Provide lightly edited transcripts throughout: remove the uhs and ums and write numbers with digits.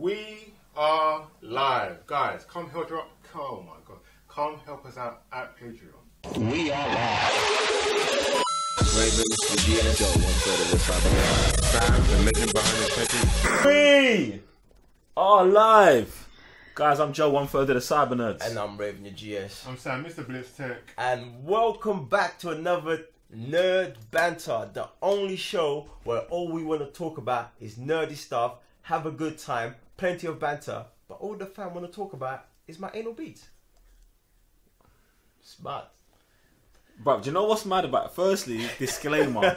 We are live. Guys, come help us out. Oh my god. Come help us out at Patreon. We are live. Raven, the GS Joe, 1/3 of the Cybernet. Sam, the legend behind the techie. We are live. Guys, I'm Joe, 1/3 of the Cybernerds. And I'm Raven, your GS. I'm Sam, Mr. Blitz Tech. And welcome back to another Nerd Banter, the only show where all we want to talk about is nerdy stuff, have a good time, plenty of banter, but all the fam want to talk about is my anal beads. Smart. Bro, do you know what's mad about it? Firstly, disclaimer.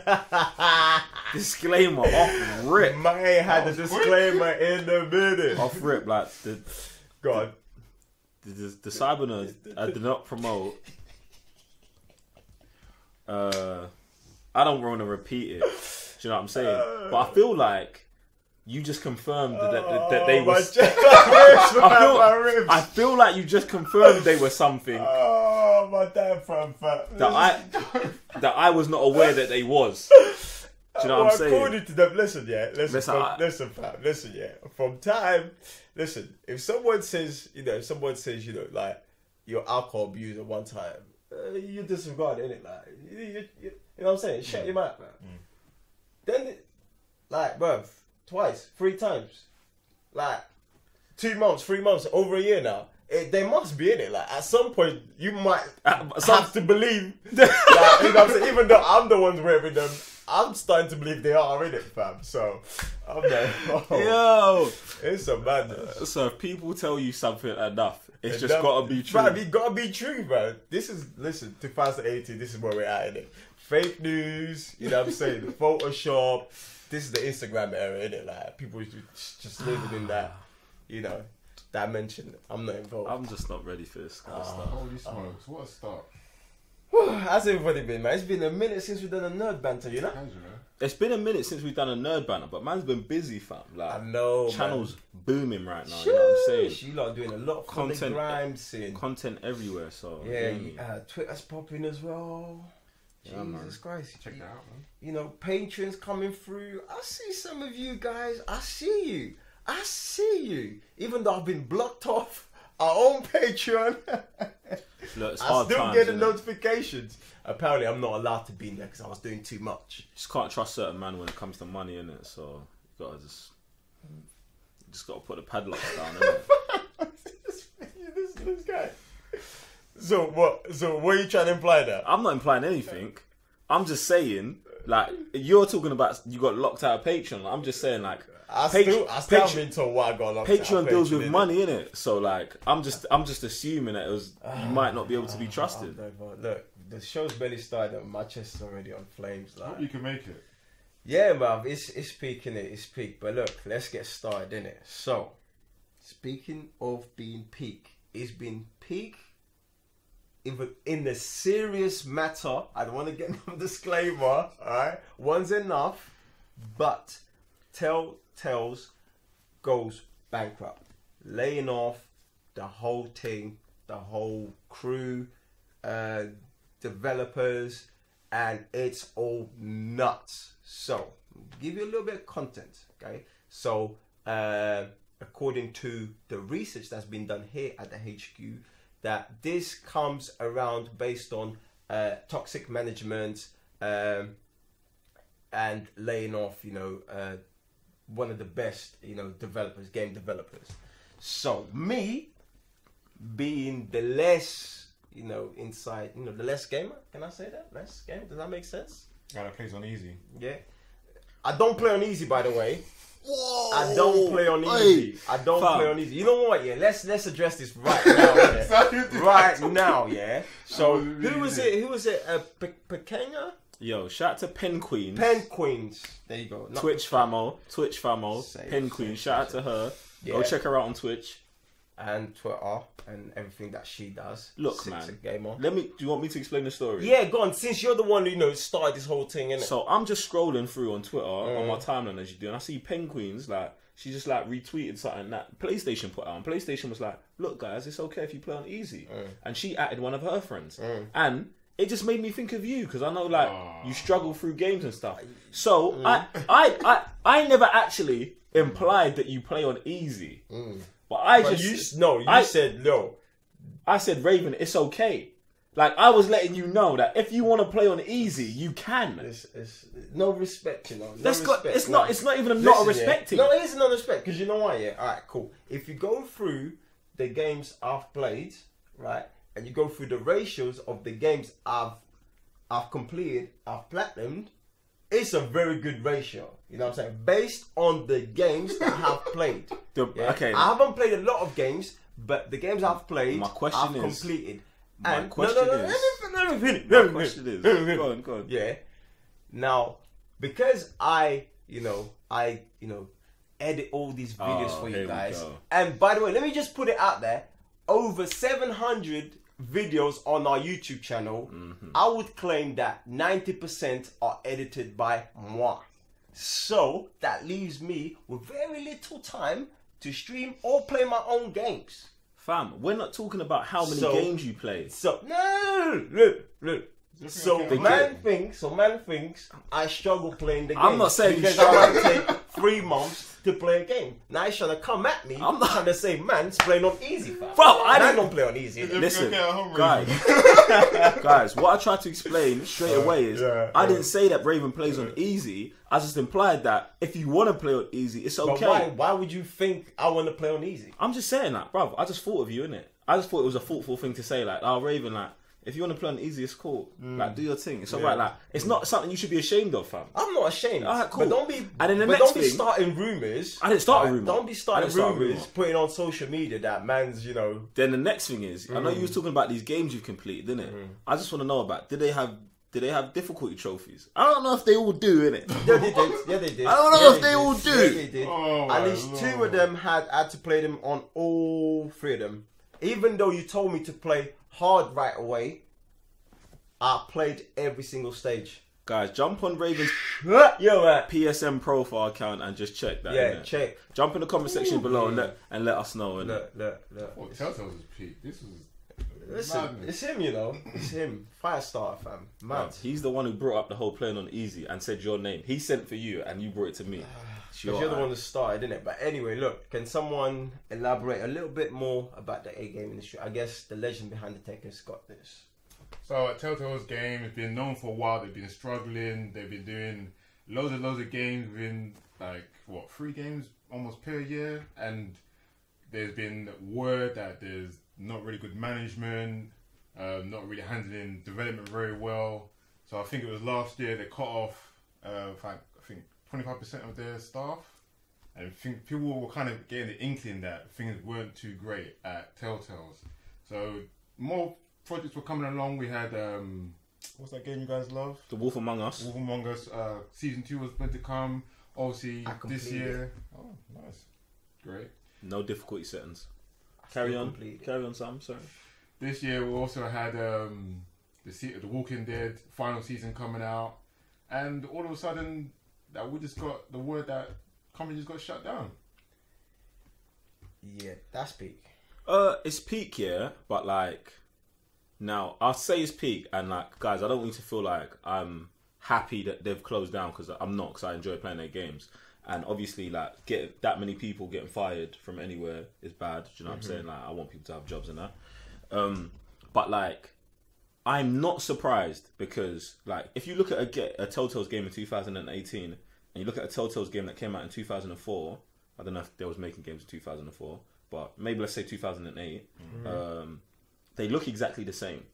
Disclaimer, off rip. Man had a disclaimer in the minute. Off rip, like, God. the Cybernerds, I did not promote. I don't want to repeat it. Do you know what I'm saying? But I feel like you just confirmed that they were. I feel like you just confirmed they were something. Oh, my damn fam. That I was not aware that they was. Do you know what I'm saying? According to them, listen, listen, From time, listen. If someone says, like you're alcohol abuser one time, you disregard it, innit? Like, you know what I'm saying? Shut your mouth, man. Then, bruv, twice, 3 times, like 2 months, 3 months, over a year now. They must be in it. Like, at some point, you might have to believe. Like, you know what I'm saying? Even though I'm the one raping them, I'm starting to believe they are in it, fam. So, I'm like, Yo, it's a madness. So if people tell you something enough, it's just gotta be true. Man, it gotta be true, man. Listen, 2018, this is where we're at, innit? Fake news, you know what I'm saying? Photoshop. This is the Instagram era, innit? Like, people just living in that, dimension. I'm not involved. I'm just not ready for this kind of stuff. Holy smokes, what a start. How's everybody been, man? It's been a minute since we've done a nerd banter, you know? It's been a minute since we've done a nerd banner, but man's been busy, fam. Like, I know, channel's booming right now. You know what I'm saying? You lot doing a lot of content everywhere. So yeah, Twitter's popping as well. Yeah, Jesus Christ, check that out, man. You know, Patreon's coming through. I see some of you guys. I see you. Even though I've been blocked off our own Patreon. Look, it's I hard still times, get the innit? notifications. Apparently, I'm not allowed to be in there because I was doing too much. Just can't trust certain man when it comes to money, innit? So you gotta just gotta put the padlocks down, innit? this guy. So what are you trying to imply there? I'm not implying anything. I'm just saying, like, you're talking about you got locked out of Patreon. I'm just saying, like, I still haven't been told why I got locked out. Patreon deals with money, innit? So, like, I'm just assuming that you might not be able to be trusted. Look, the show's barely started and my chest is already on flames. Like, Hope you can make it. yeah, man, it's peak, innit? It's peak. But look, let's get started, innit? So, speaking of being peak, it's been peak in the serious matter. I don't want to get no disclaimer, alright? One's enough, but Telltales goes bankrupt, laying off the whole team, the whole crew, developers, and it's all nuts. So, give you a little bit of content, okay? So, according to the research that's been done here at the HQ, that this comes around based on toxic management and laying off, one of the best, developers, game developers. So me being the less, inside, the less gamer. Can I say that? Less gamer? Does that make sense? Gotta play on easy. Yeah. I don't play on easy, by the way. Whoa! I don't play on easy. I don't play on easy. You know what? Yeah, let's address this right now. Yeah? Right now, yeah. So who was it? Pequena? Yo, shout out to Pen Queens. Pen Queens. There you go. Twitch famo. Pen Queens. Shout out to her. Yeah. Go check her out on Twitch and Twitter and everything that she does. Look, man. Gamer. Do you want me to explain the story? Yeah, go on. Since you're the one who started this whole thing, innit? So I'm just scrolling through on Twitter on my timeline as you do, and I see Pen Queens, like, she just like retweeted something that PlayStation put out, and PlayStation was like, "Look, guys, it's okay if you play on easy," and she added one of her friends, and it just made me think of you because I know like you struggle through games and stuff. So I never actually implied that you play on easy. But I said no. I said, Raven, it's okay. Like, I was letting you know that if you want to play on easy, you can. It's no respect, you know. It's not even not a respecting. No, it is not respect, because you know why, yeah? Alright, cool. If you go through the games I've played, right, and you go through the ratios of the games I've completed, I've platinumed, it's a very good ratio. You know what I'm saying? Based on the games that I have played. Okay. I haven't played a lot of games, but the games I've played, I've completed. My question is... Go on. Yeah. Now, because I edit all these videos for you guys. And by the way, let me just put it out there. Over 700 videos on our YouTube channel. I would claim that 90% are edited by moi. So, that leaves me with very little time to stream or play my own games. Fam, we're not talking about how many games you play. So, no, look. So man thinks I struggle playing the game. I'm not saying because I might take 3 months to play a game. Now he's trying to come at me. I'm not trying to say man's playing on easy, fam. Bro, I don't play on easy. Listen, guys, what I tried to explain straight away is I didn't say that Raven plays on easy. I just implied that if you want to play on easy, it's okay. But why would you think I want to play on easy? I'm just saying that, bruv. I just thought of you, innit? I just thought it was a thoughtful thing to say, like, oh, Raven, like, if you want to play on easy, it's cool. Like, do your thing. It's alright. Like, it's not something you should be ashamed of, fam. I'm not ashamed. Alright, cool. But don't be. And then don't be starting rumors. I didn't start a rumor. Don't be starting rumors, putting on social media that man's, you know. Then the next thing is, I know you was talking about these games you've completed, didn't it? I just want to know about. Did they have difficulty trophies? I don't know if they all do, innit? Yeah, they did. Yeah, they did. I don't know if they all do. Yeah, they did. At least 2 of them had to play them on all 3 of them. Even though you told me to play hard right away, I played every single stage. Guys, jump on Raven's PSN profile account and just check that. Yeah, check. Jump in the comment section below and let us know. Look. What Telltales is peak. This was. Listen, it's him, you know. It's him. Firestarter, fam. Mad. He's the one who brought up the whole playing on easy and said your name. He sent for you and you brought it to me. You're the one that started, didn't it? But anyway, look, can someone elaborate a little bit more about the A-game industry? I guess the legend behind the tech has got this. So Telltale's game has been known for a while. They've been struggling. They've been doing loads of games within 3 games almost per year. And there's been word that there's not really good management, not really handling development very well. So I think it was last year they cut off, I think 25% of their staff. And I think people were kind of getting the inkling that things weren't too great at Telltales. So more projects were coming along. We had what's that game you guys love? The Wolf Among Us. Wolf Among Us. Season 2 was meant to come. Obviously this year. Oh, nice, great. No difficulty settings. Carry on, Sam. Sorry. This year we also had the Walking Dead final season coming out, and all of a sudden that we just got the word that company just got shut down. Yeah, that's peak. It's peak, yeah, but like. Now, I'll say it's peak, and like, guys, I don't want you to feel like I'm happy that they've closed down, because I'm not, because I enjoy playing their games. And obviously, like, get that many people getting fired from anywhere is bad. Do you know what I'm saying? Like, I want people to have jobs and that. But like, I'm not surprised, because like, if you look at a Telltales game in 2018, and you look at a Telltales game that came out in 2004, I don't know if they was making games in 2004, but maybe let's say 2008. They look exactly the same.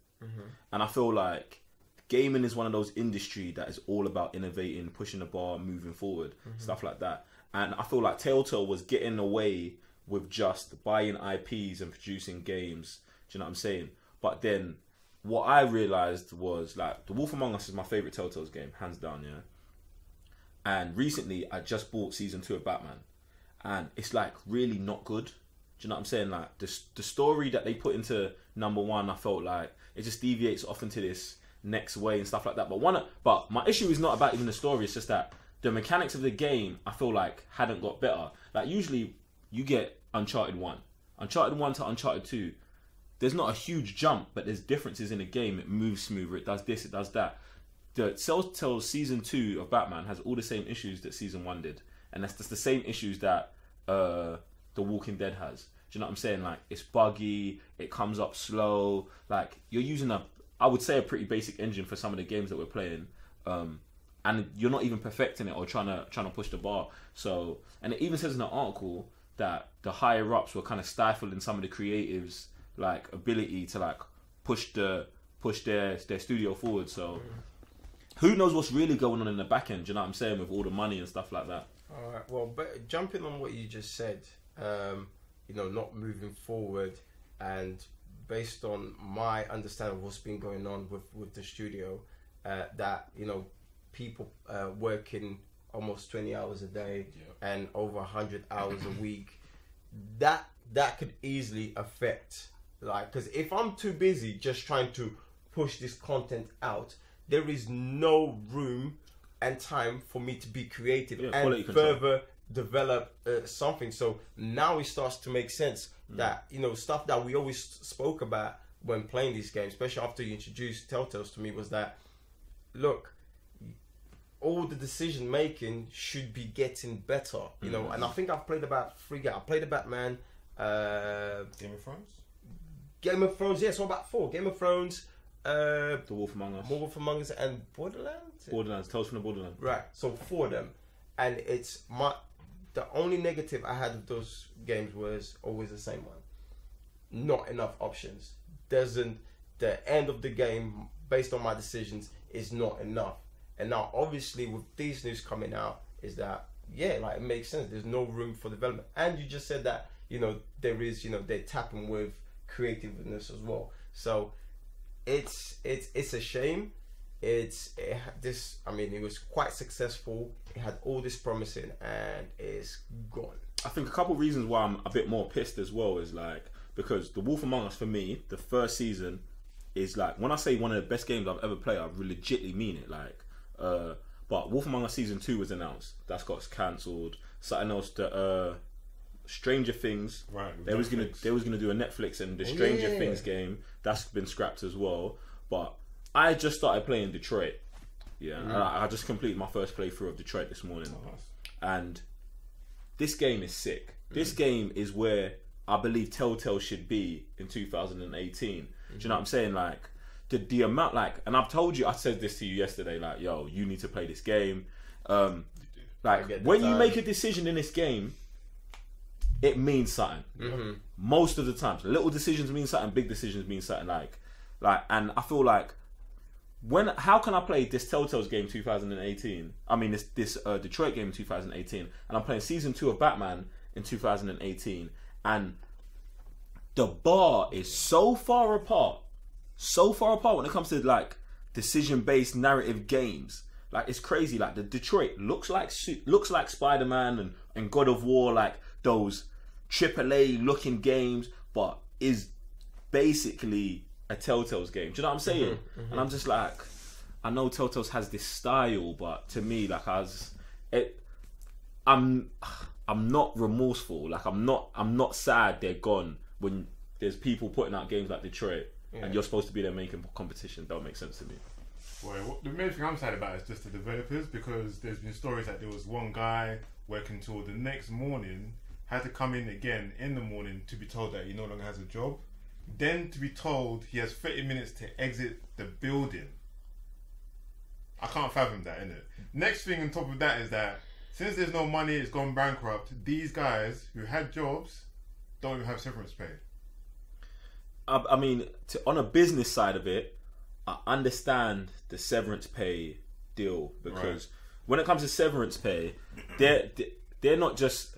And I feel like gaming is one of those industry that is all about innovating, pushing the bar, moving forward, stuff like that. And I feel like Telltale was getting away with just buying IPs and producing games. Do you know what I'm saying? But then what I realized was, like, The Wolf Among Us is my favorite Telltales game, hands down, yeah. And recently I just bought season 2 of Batman, and it's like really not good. Do you know what I'm saying? Like, the story that they put into number 1, I felt like it just deviates off into this next way and stuff like that. But my issue is not about even the story. It's just that the mechanics of the game, I feel like, hadn't got better. Like, usually you get Uncharted 1 to Uncharted 2. There's not a huge jump, but there's differences in the game. It moves smoother. It does this. It does that. The Telltale season 2 of Batman has all the same issues that season 1 did. and that's just the same issues that The Walking Dead has. Do you know what I'm saying? Like, it's buggy, it comes up slow. Like, you're using I would say a pretty basic engine for some of the games that we're playing, and you're not even perfecting it or trying to push the bar. So, and it even says in the article that the higher ups were kind of stifling some of the creatives' like ability to like push their studio forward. So, who knows what's really going on in the back end? Do you know what I'm saying, with all the money and stuff like that? All right. Well, but jumping on what you just said, not moving forward, and based on my understanding of what's been going on with the studio, that people working almost 20 hours a day and over 100 hours a week, that could easily affect, like, because if I'm too busy just trying to push this content out, there is no room and time for me to be creative and further develop something. So now it starts to make sense that stuff that we always spoke about when playing these games, especially after you introduced Telltales to me, was that, look, all the decision making should be getting better, and I think I've played about 3 games. I played the Batman, Game of Thrones, so about 4. Game of Thrones, The Wolf Among Us, and Borderlands. Tales from the Borderlands. Right, so 4 of them, and it's the only negative I had of those games was always the same one: not enough options. The end of the game, based on my decisions, is not enough. And now, obviously, with these news coming out, is that it makes sense. There's no room for development, and you just said that there is they're tapping with creativeness as well. So it's a shame. It was quite successful. It had all this promising, and it's gone. I think a couple of reasons why I'm a bit more pissed as well is like, because The Wolf Among Us, for me, the first season is like, when I say one of the best games I've ever played, I legitimately mean it. Like, but Wolf Among Us season 2 was announced. That's got cancelled. Something else, the Stranger Things. Right. They was gonna do a Netflix, and the Stranger Things game, that's been scrapped as well. But I just started playing Detroit. I just completed my first playthrough of Detroit this morning. And this game is sick. This game is where I believe Telltale should be in 2018. Do you know what I'm saying? Like, the amount, like, and I've told you, I said this to you yesterday, like, yo, you need to play this game. Like, when you make a decision in this game, it means something. Most of the times, little decisions mean something, big decisions mean something. Like, and I feel like, how can I play this Telltales game 2018? I mean, this Detroit game in 2018, and I'm playing season 2 of Batman in 2018, and the bar is so far apart when it comes to like decision-based narrative games. Like, it's crazy. Like, the Detroit looks like Spider-Man and God of War, like those AAA looking games, but is basically a Telltale's game. Do you know what I'm saying? And I'm just like, I know Telltale's has this style, but to me, like, I'm not remorseful. Like, I'm not sad they're gone when there's people putting out games like Detroit, and you're supposed to be there making competition. That don't make sense to me. Well, the main thing I'm sad about is just the developers, because there's been stories that there was one guy working till the next morning, had to come in again in the morning to be told that he no longer has a job, then to be told he has 30 minutes to exit the building. I can't fathom that, innit? Next thing on top of that is that since there's no money, it's gone bankrupt, these guys who had jobs don't even have severance pay. I mean, on a business side of it, I understand the severance pay deal, because when it comes to severance pay, they're not just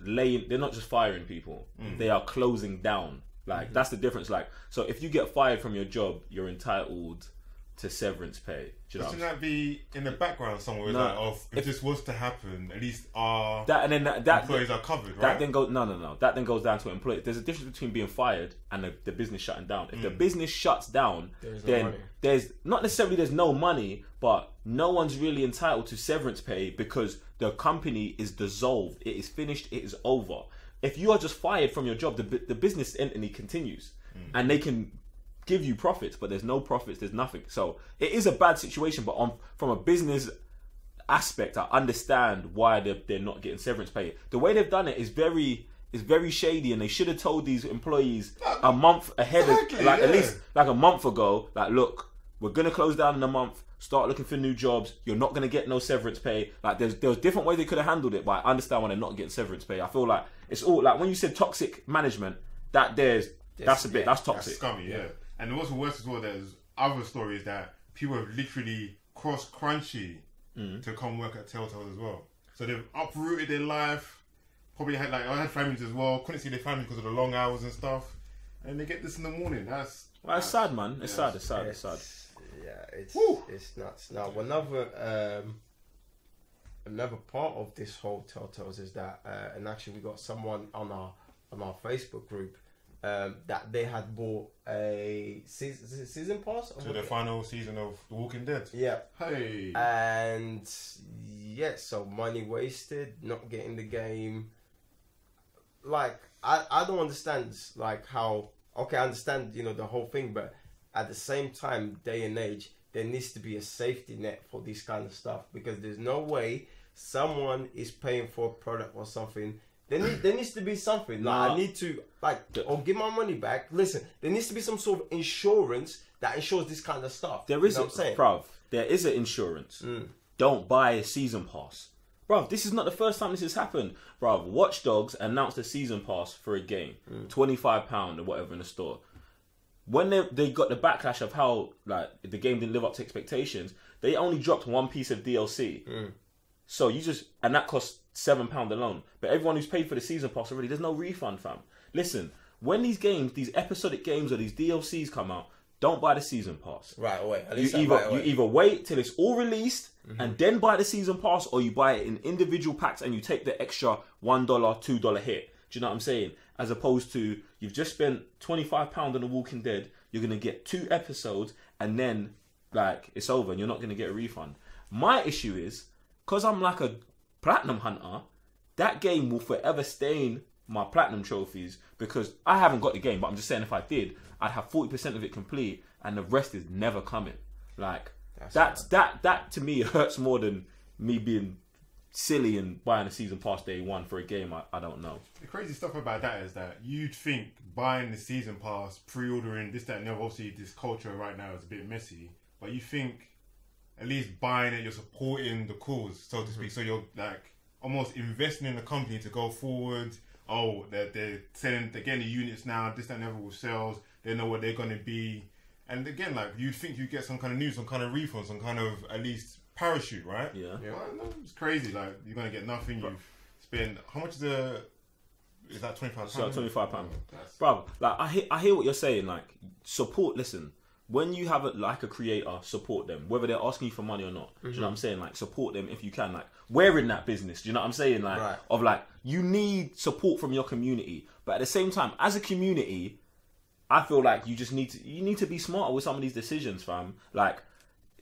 firing people; they are closing down. Like, that's the difference. Like, so if you get fired from your job, you're entitled to severance pay. Do you know? Shouldn't that be in the background somewhere? No, like, if this was to happen, at least our that employees are covered, right? That then goes no. That then goes down to employees. There's a difference between being fired and the business shutting down. If the business shuts down, then there's not necessarily there's no money, but no one's really entitled to severance pay because the company is dissolved. It is finished. It is over. If you are just fired from your job, the business entity continues, and they can give you profits, but there's no profits, there's nothing. So it is a bad situation, but from a business aspect, I understand why they're not getting severance pay. The way they've done it is very shady, and they should have told these employees a month ahead, at least like a month ago, like, look, we're gonna close down in a month. Start looking for new jobs. You're not gonna get no severance pay. Like, there was different ways they could have handled it, but I understand why they're not getting severance pay. I feel like it's all like when you said toxic management, that's toxic. That's scummy, yeah. And what's worse as well, there's other stories that people have literally crossed Crunchy to come work at Telltales as well. So they've uprooted their life. Probably had I had families as well. Couldn't see their families because of the long hours and stuff. And they get this in the morning. It's sad, man. It's sad. Yeah, it's nuts. Now, another part of this whole Telltales is that, and actually we got someone on our Facebook group that they had bought a season pass to the final season of The Walking Dead. Yeah. Hey. And so money wasted, not getting the game. Like, I don't understand, like, how... Okay, I understand, the whole thing, but at the same time, day and age, there needs to be a safety net for this kind of stuff, because there's no way someone is paying for a product or something. There needs to be something. Like, I need to, or give my money back. Listen, there needs to be some sort of insurance that insures this kind of stuff. There is, bruv, there is an insurance. Don't buy a season pass. Bruv, this is not the first time this has happened. Bruv, Watch Dogs announced a season pass for a game. £25 or whatever in the store. When they got the backlash of how the game didn't live up to expectations, they only dropped one piece of DLC. So and that cost £7 alone. But everyone who's paid for the season pass already, there's no refund, fam. Listen, when these episodic games or these DLCs come out, don't buy the season pass. Right away. You either wait till it's all released and then buy the season pass, or you buy it in individual packs and you take the extra $1, $2 hit. Do you know what I'm saying? As opposed to, you've just spent £25 on The Walking Dead, you're going to get 2 episodes and then it's over and you're not going to get a refund. My issue is, because I'm like a platinum hunter, that game will forever stain my platinum trophies, because I haven't got the game, but I'm just saying if I did, I'd have 40% of it complete and the rest is never coming. That to me hurts more than me being silly and buying a season pass day one for a game I don't know. The crazy stuff about that is that you'd think buying the season pass, pre-ordering this, that and the other, obviously this culture right now is a bit messy, but you think at least buying it, you're supporting the cause, so to speak. So you're almost investing in the company to go forward. Oh, they're getting the units now, this, that and the other with sales, they know what they're going to be. And again, you'd think you'd get some kind of news, some kind of refund, some kind of at least parachute, right? Yeah. Well, no, it's crazy. You're going to get nothing. You've spent, how much is that £25? So £25. Bro, I hear what you're saying. Support, listen, when you have a creator, support them, whether they're asking you for money or not. Do you know what I'm saying? Support them if you can. We're in that business. Do you know what I'm saying? Right. You need support from your community, but at the same time, as a community, I feel like you need to be smarter with some of these decisions, fam.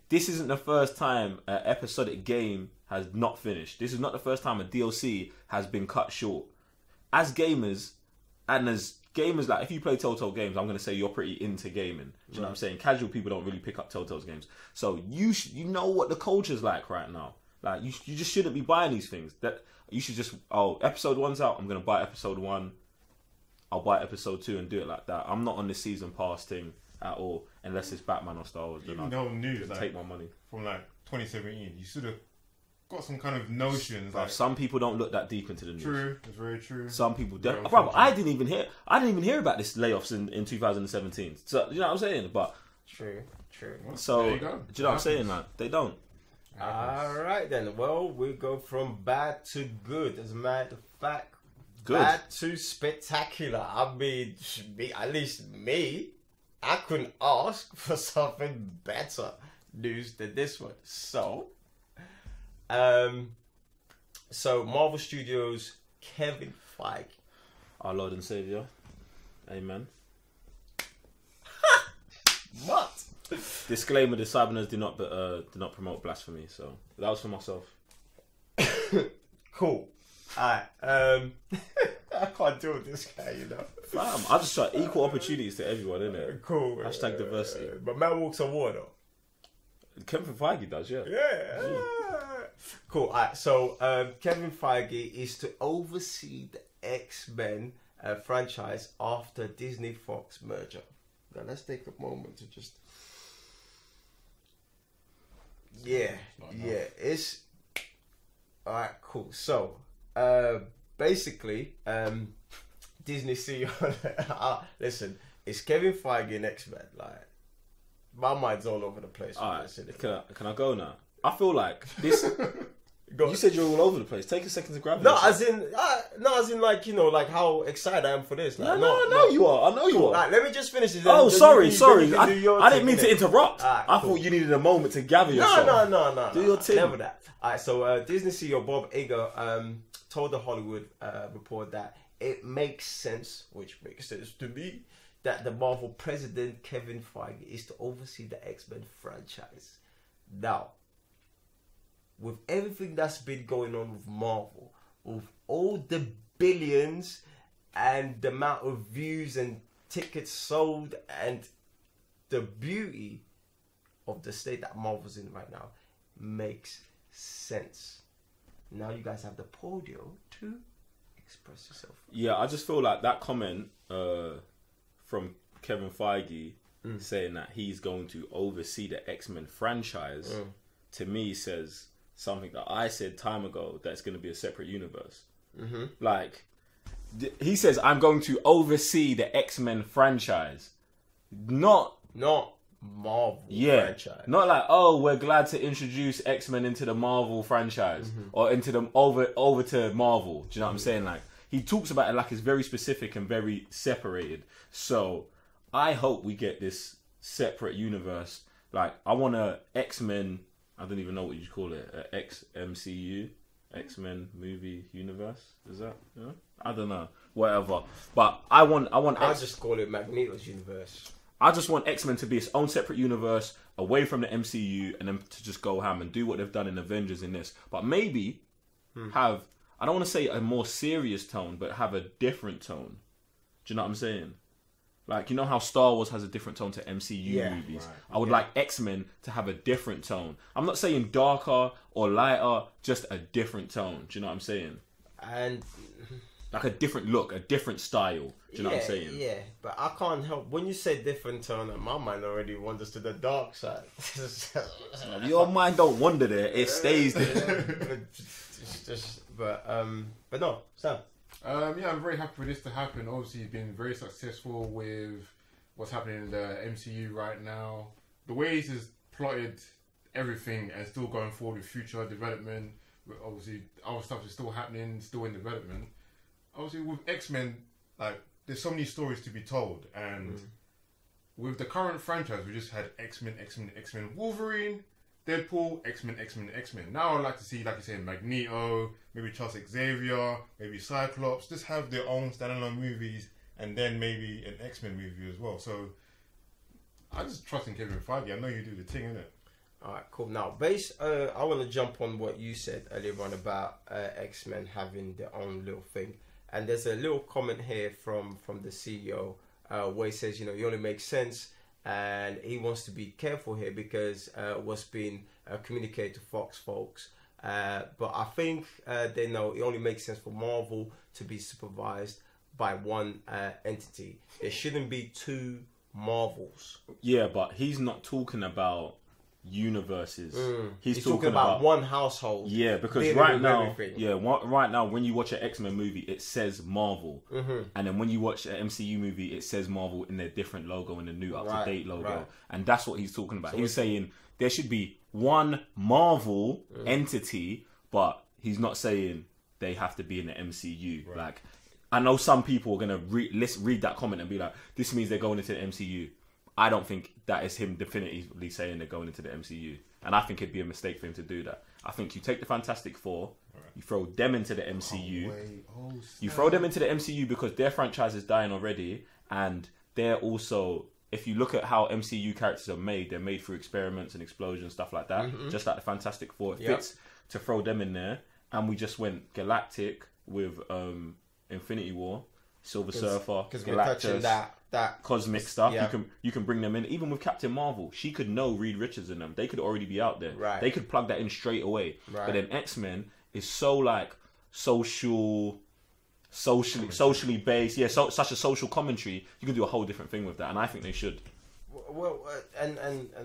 This isn't the first time an episodic game has not finished. This is not the first time a DLC has been cut short. As gamers, if you play Telltale games, I'm going to say you're pretty into gaming. Do you know what I'm saying? Casual people don't really pick up Telltale's games. So you know what the culture's like right now. You just shouldn't be buying these things. That you should just, episode 1's out, I'm going to buy episode 1. I'll buy episode 2 and do it like that. I'm not on the season pass thing at all, unless it's Batman or Star Wars. Even though news, take my money. From 2017, you should have got some kind of notions. Some people don't look that deep into the news. True, it's very true. Some people don't. Bro, I didn't even hear about this layoffs in 2017. So you know what I'm saying? But true. So do you know what I'm saying? They don't. All right then. Well, we go from bad to good. As a matter of fact, good. Bad to spectacular. I mean, at least me, I couldn't ask for something better news than this one. So Marvel Studios, Kevin Feige, our Lord and Savior, amen. What? Disclaimer: the Cyberners do not promote blasphemy. So that was for myself. Cool. Alright. I can't deal with this guy, Fam, I just try equal opportunities to everyone, innit? Cool. Hashtag diversity. But man walks on water. Kevin Feige does, yeah. Yeah. Cool. Alright, so Kevin Feige is to oversee the X-Men franchise after Disney Fox merger. Now let's take a moment to just. Yeah. It's alright. Cool. So, basically, Disney CEO. Listen, it's Kevin Feige and X-Men. Like, my mind's all over the place. Alright, can I go now? I feel like this. You said you're all over the place. Take a second to grab it. No, as in, like, you know, like how excited I am for this. Like, no, you are. I know you are. Right, let me just finish this. Oh, sorry. I didn't mean to interrupt. Right, I thought you needed a moment to gather yourself. No. Do your thing. Never that. Alright, so Disney CEO Bob Iger told the Hollywood Report that it makes sense, which makes sense to me, that the Marvel president Kevin Feige is to oversee the X-Men franchise. Now, with everything that's been going on with Marvel, with all the billions and the amount of views and tickets sold and the beauty of the state that Marvel's in right now, makes sense. Now you guys have the podium to express yourself. Yeah, I just feel like that comment from Kevin Feige saying that he's going to oversee the X-Men franchise, to me says something that I said time ago, that it's going to be a separate universe. Like, he says, I'm going to oversee the X-Men franchise. Not Marvel franchise. Not like, oh, we're glad to introduce X-Men into the Marvel franchise or into them over to Marvel. Do you know what I'm saying? Like, he talks about it like it's very specific and very separated. So I hope we get this separate universe. Like, I want a X-Men, I don't even know what you call it, a X-MCU, X-Men movie universe. Is that? You know? I don't know. Whatever. But I just call it Magneto's universe. I just want X-Men to be its own separate universe, away from the MCU, and then to just go ham and do what they've done in Avengers in this. But maybe have, I don't want to say a more serious tone, but have a different tone. Do you know what I'm saying? Like, you know how Star Wars has a different tone to MCU movies? Right. I would like X-Men to have a different tone. I'm not saying darker or lighter, just a different tone. Do you know what I'm saying? And like a different look, a different style. Do you know what I'm saying? Yeah, but I can't help. When you say different tone, my mind already wanders to the dark side. Your mind don't wander there, it stays there. But no, Sam. Yeah, I'm very happy for this to happen. Obviously, he's been very successful with what's happening in the MCU right now. The way he's just plotted everything and still going forward with future development. Obviously, other stuff is still happening, still in development. Obviously, with X-Men, like, there's so many stories to be told. And with the current franchise, we just had X-Men, Wolverine, Deadpool, X-Men. Now I'd like to see, like you said, Magneto, maybe Charles Xavier, maybe Cyclops, just have their own standalone movies, and then maybe an X-Men movie as well. So I just trust in Kevin Feige. I know you do the thing, innit? Alright, cool. Now, I want to jump on what you said earlier on about X-Men having their own little thing. And there's a little comment here from the CEO where he says, you know, it only makes sense. And he wants to be careful here because what's been communicated to Fox folks. But I think they know it only makes sense for Marvel to be supervised by one entity. There shouldn't be two Marvels. Yeah, but he's not talking about universes. He's talking about one household. Yeah, because right now, when you watch an X-Men movie, it says Marvel, and then when you watch an MCU movie, it says Marvel in their different logo, in the new up-to-date logo, and that's what he's talking about. So he's saying there should be one Marvel entity, but he's not saying they have to be in the MCU. Right. Like, I know some people are gonna read that comment and be like, "This means they're going into the MCU." I don't think that is him definitively saying they're going into the MCU. And I think it'd be a mistake for him to do that. I think you take the Fantastic Four, you throw them into the MCU. You throw them into the MCU because their franchise is dying already. And they're also, if you look at how MCU characters are made, they're made through experiments and explosions, stuff like that. Just like the Fantastic Four. It fits to throw them in there. And we just went galactic with Infinity War. Silver Surfer, because we're touching that cosmic stuff. Yeah. You can bring them in. Even with Captain Marvel, she could know Reed Richards in them. They could already be out there. Right. They could plug that in straight away. Right. But then X-Men is so like socially based. Yeah, such a social commentary. You can do a whole different thing with that, and I think they should. Well, and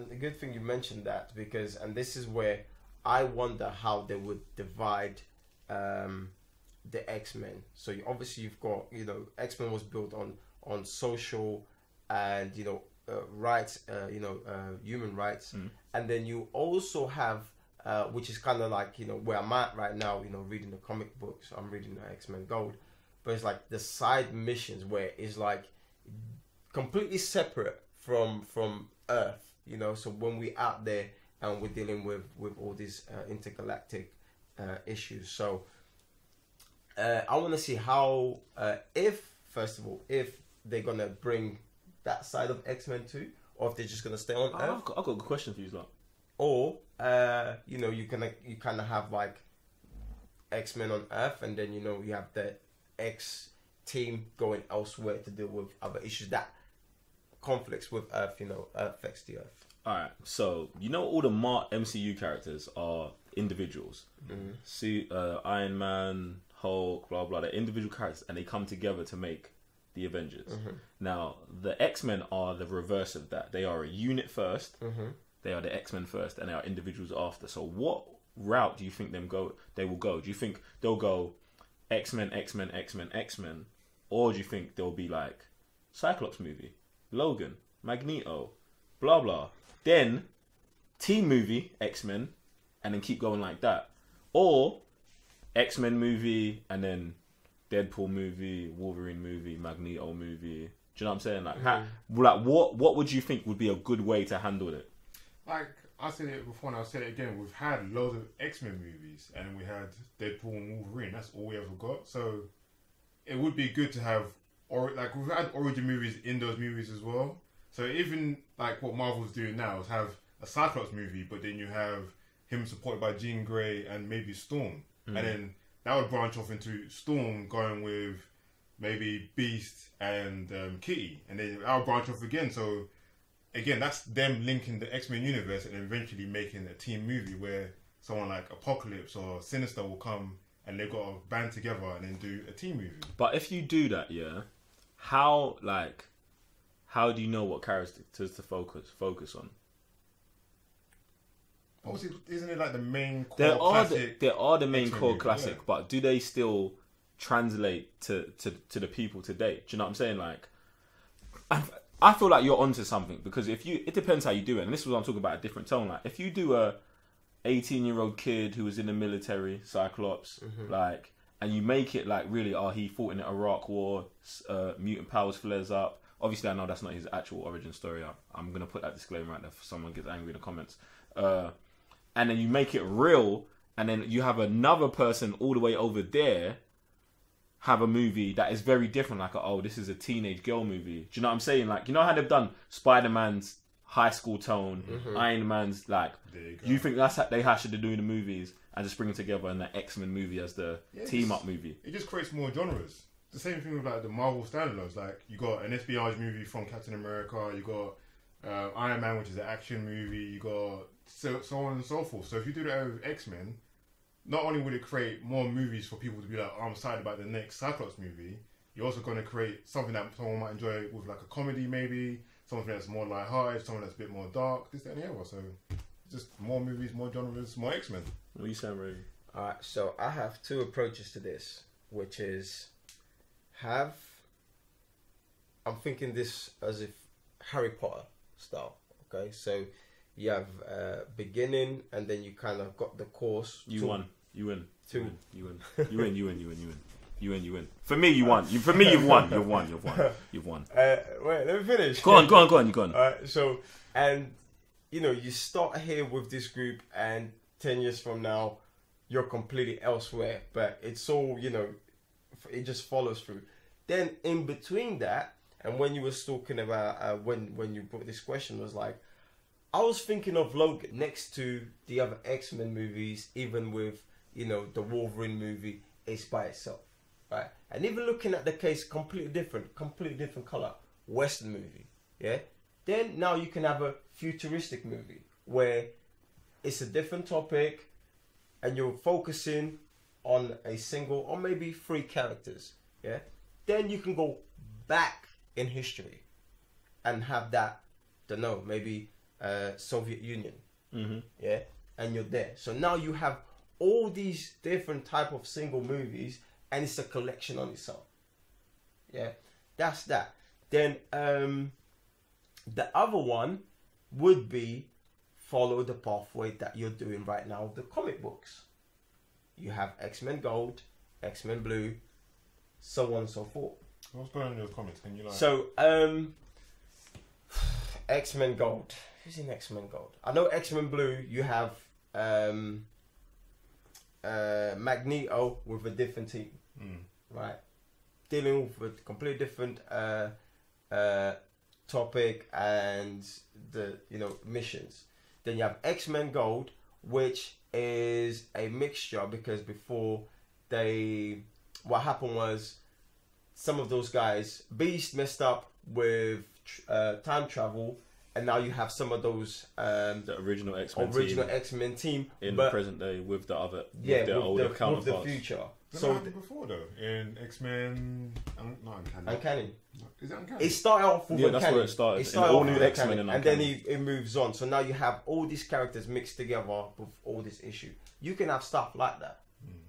the good thing you mentioned that, because, and this is where I wonder how they would divide the X-Men. So obviously you've got, X-Men was built on social and rights, human rights, and then you also have which is kind of like where I'm at right now, reading the comic books. I'm reading the X-Men Gold, but it's like the side missions where it's like completely separate from Earth, so when we're out there and we're dealing with all these intergalactic issues. So I want to see how if they're gonna bring that side of X-Men too, or if they're just gonna stay on Earth. I've got a good question for you, lot. Or you kind of have like X-Men on Earth, and then you have the X team going elsewhere to deal with other issues that conflicts with Earth. Earth affects the Earth. All right, so all the MCU characters are individuals. Mm-hmm. See, Iron Man, Hulk, blah blah. They're individual characters, and they come together to make the Avengers. Mm-hmm. Now, the X-Men are the reverse of that. They are a unit first. Mm-hmm. They are the X-Men first, and they are individuals after. So, what route do you think they will go? Do you think they'll go X-Men, X-Men, X-Men, X-Men, or do you think there'll be like Cyclops movie, Logan, Magneto, blah blah, then team movie X-Men, and then keep going like that, or X-Men movie and then Deadpool movie, Wolverine movie, Magneto movie? Do you know what I'm saying? Like, what would you think would be a good way to handle it? Like I said it before, and I'll say it again. We've had loads of X-Men movies, and we had Deadpool and Wolverine. That's all we ever got. So it would be good to have, we've had origin movies in those movies as well. So even like what Marvel's doing now is have a Cyclops movie, but then you have him supported by Jean Grey and maybe Storm, and then that would branch off into Storm going with maybe Beast and Kitty, and then that would branch off again. So again, that's them linking the X-Men universe and eventually making a team movie where someone like Apocalypse or Sinister will come and they've got to band together and then do a team movie. But if you do that, yeah, how do you know what characters to focus on? Obviously, isn't it like the main core classic? There are the main X-Men core movie, classic, yeah. but do they still translate to the people today? Do you know what I'm saying? Like, I feel like you're onto something, because it depends how you do it, and this is what I'm talking about, a different tone. Like, if you do a 18-year-old kid who was in the military, Cyclops, like, and you make it like really, he fought in the Iraq War, mutant powers flares up. Obviously, I know that's not his actual origin story. I'm gonna put that disclaimer out there if someone gets angry in the comments. And then you make it real, and then you have another person all the way over there have a movie that is very different, like, this is a teenage girl movie. Do you know what I'm saying? Like, you know how they've done Spider-Man's high school tone, Iron Man's, like, you think that's how they should do the movies and just bring it together in the X-Men movie as the team-up movie? It just creates more genres. The same thing with like the Marvel standalones. Like, you got an espionage movie from Captain America, you got Iron Man, which is an action movie, you got so on and so forth. So if you do that with X-Men, not only would it create more movies for people to be like, I'm excited about the next Cyclops movie, you're also going to create something that someone might enjoy with like a comedy maybe, something that's more lighthearted, something that's a bit more dark, this, that and the other. So just more movies, more genres, more X-Men. What are you saying, Ray? Alright, so I have two approaches to this, which is I'm thinking this as if Harry Potter style, okay? So you have beginning, and then you kind of got the course. You win. You win. For me, you won. For me, you've won. You've won. Wait, let me finish. Go on. Alright, so, and you start here with this group, and 10 years from now, you're completely elsewhere. But it's all, it just follows through. Then in between that, and when you were talking about when you brought this question, was like, I was thinking of Logan next to the other X-Men movies, even with the Wolverine movie, it's by itself. right? And even looking at the case, completely different color, Western movie, yeah. Then now you can have a futuristic movie where it's a different topic, and you're focusing on a single or maybe 3 characters, yeah. Then you can go back in history and have that, don't know, maybe Soviet Union, yeah, and you're there. So now you have all these different type of single movies, and it's a collection on its own. Yeah, that's that. Then the other one would be follow the pathway that you're doing right now, the comic books. You have X-Men Gold, X-Men Blue, so on and so forth. What's going on in your comics? Can you like? So X-Men Gold. Who's in X-Men Gold? I know X-Men Blue. You have Magneto with a different team, right? Dealing with a completely different topic and the missions. Then you have X-Men Gold, which is a mixture, because before what happened was some of those guys, Beast messed up with time travel, and now you have some of those the original X-Men team in the present day with the other older counterparts. With the future. So happened before though in X-Men, not Uncanny. Is it Uncanny? It started off with Uncanny. That's where it started. It started all new X-Men and then it moves on. So now you have all these characters mixed together with all this issue. You can have stuff like that,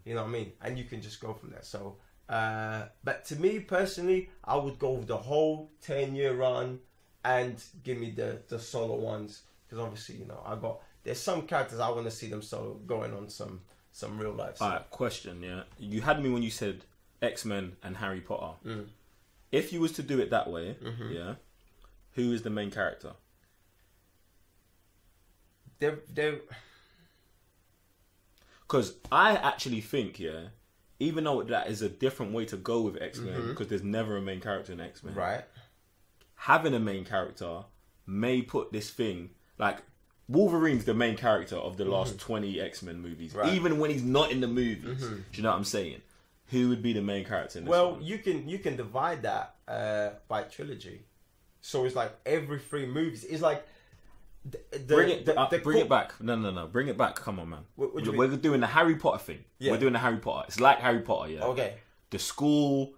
you know what I mean, and you can just go from there. So, but to me personally, I would go with the whole 10-year run and give me the solo ones, because obviously there's some characters I want to see them solo going on some real life. Alright, question, yeah. You had me when you said X-Men and Harry Potter. If you was to do it that way, yeah, who is the main character? Because I actually think, yeah, even though that is a different way to go with X-Men, because there's never a main character in X-Men. Right. Having a main character may put this thing, like, Wolverine's the main character of the last 20 X-Men movies, right, even when he's not in the movies. Do you know what I'm saying? Who would be the main character in this one? You can divide that by trilogy. So it's like every 3 movies. It's like bring it back. No. Bring it back. Come on, man. We're doing the Harry Potter thing. Yeah. We're doing the Harry Potter. It's like Harry Potter, yeah. Okay. The school,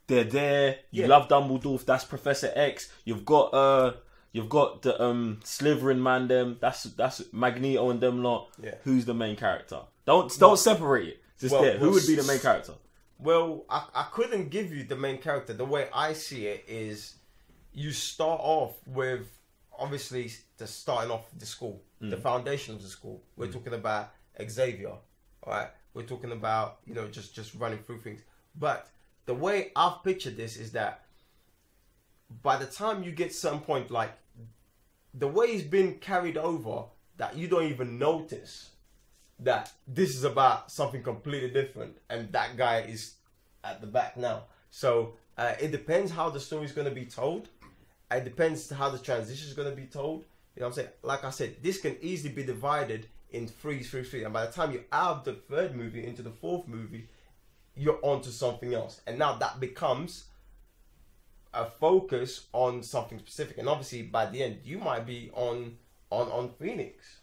they're there. You love Dumbledore. That's Professor X. You've got the Slytherin man. Them. That's Magneto and them lot. Yeah. Who's the main character? Don't separate it. Just there. Who would be the main character? Well, I couldn't give you the main character. The way I see it is, you start off with obviously the starting off the school, the foundation of the school. We're talking about Xavier, all right? We're talking about just running through things. But the way I've pictured this is that by the time you get some point, like the way it's been carried over, that you don't even notice that this is about something completely different, and that guy is at the back now. So it depends how the story is going to be told. It depends how the transition is going to be told. You know what I'm saying? Like I said, this can easily be divided in 3. And by the time you're out of the 3rd movie into the 4th movie, you're onto something else. And now that becomes a focus on something specific. And obviously by the end, you might be on Phoenix.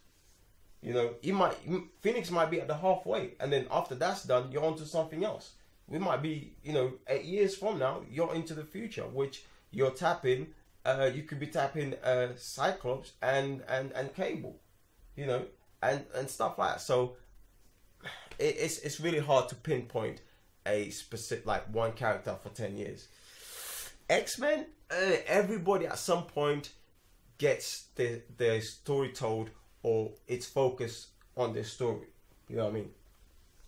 Phoenix might be at the halfway, and then after that's done, you're onto something else. We might be, 8 years from now, you're into the future, which you're tapping. You could be tapping Cyclops and Cable, and stuff like that. So it's really hard to pinpoint a specific, like, one character for 10 years. X-Men, everybody at some point gets their story told, or it's focused on their story. You know what I mean?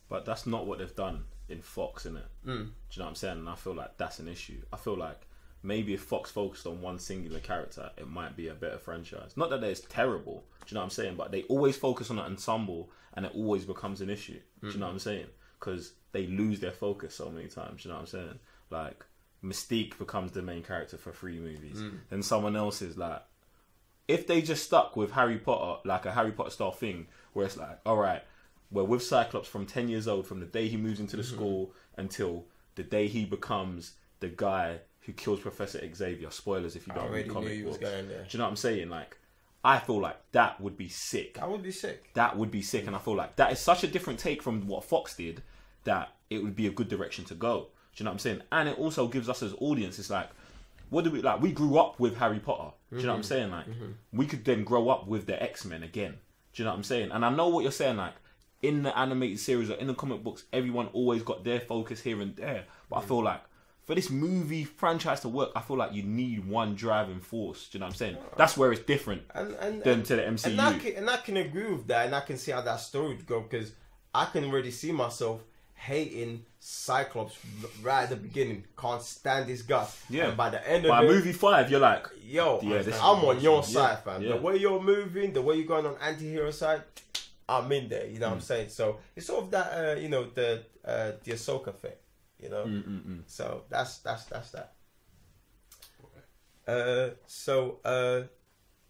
But that's not what they've done in Fox, innit? Do you know what I'm saying? And I feel like that's an issue. I feel like maybe if Fox focused on one singular character, it might be a better franchise. Not that it's terrible, do you know what I'm saying? But they always focus on an ensemble, and it always becomes an issue. Do you know what I'm saying? Because they lose their focus so many times, do you know what I'm saying? Like, Mystique becomes the main character for 3 movies. Then someone else is like, if they just stuck with Harry Potter, like a Harry Potter style thing, where it's like, all right, we're with Cyclops from 10 years old, from the day he moves into the school until the day he becomes the guy who kills Professor Xavier. Spoilers if you don't read comic books. Do you know what I'm saying? Like, I feel like that would be sick. That would be sick. That would be sick, and I feel like that is such a different take from what Fox did that it would be a good direction to go. Do you know what I'm saying? And it also gives us as audience, it's like, what do we like? We grew up with Harry Potter. Do you know what I'm saying? Like, we could then grow up with the X-Men again. Do you know what I'm saying? And I know what you're saying. Like, in the animated series or in the comic books, everyone always got their focus here and there. But I feel like for this movie franchise to work, I feel like you need one driving force. Do you know what I'm saying? That's where it's different than to the MCU. And I can agree with that, and I can see how that story would go, because I can already see myself hating Cyclops right at the beginning. Can't stand his guts. Yeah. And by the end of movie 5, you're like, yo, I'm on your side, fam. Yeah. The way you're moving, the way you're going on anti-hero side, I'm in there. You know what I'm saying? So it's sort of that, the Ahsoka thing. You know, so that's that.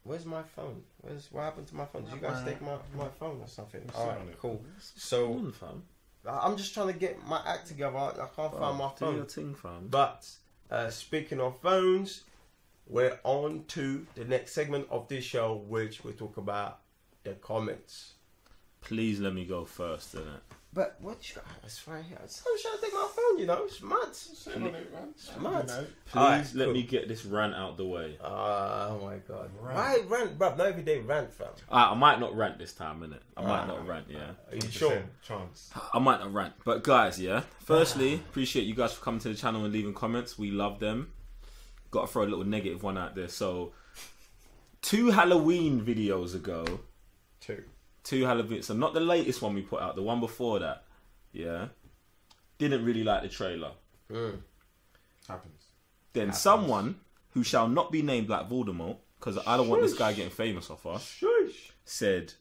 Where's my phone? What happened to my phone? Did you guys take my phone or something? All right, cool. So I'm just trying to get my act together. I can't find my phone. Do your thing, fam. But speaking of phones, we're on to the next segment of this show, which we talk about the comments. Please let me go first, innit? But what you got? It's right here. I'm trying to take my phone, you know. It's mad. It's mad. Please let me get this rant out the way. Oh my god. Why rant, bruv? Not every day rant, fam. I might not rant this time, innit? I might not rant, yeah. Are you sure? Chance. I might not rant. But guys, yeah. Firstly, appreciate you guys for coming to the channel and leaving comments. We love them. Got to throw a little negative one out there. So, 2 Halloween videos ago. 2 Halloween, so not the latest one we put out, the one before that, yeah, didn't really like the trailer. Happens. Then someone who shall not be named like Voldemort, because I don't want this guy getting famous off us, said,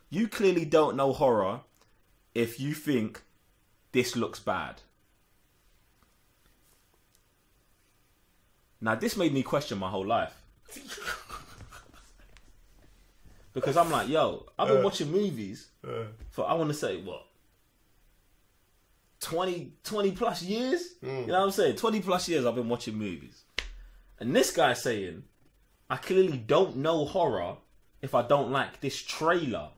you clearly don't know horror if you think this looks bad. Now this made me question my whole life. Because I'm like, yo, I've been watching movies for, I want to say, what? 20 plus years? You know what I'm saying? 20 plus years I've been watching movies. And this guy's saying, I clearly don't know horror if I don't like this trailer.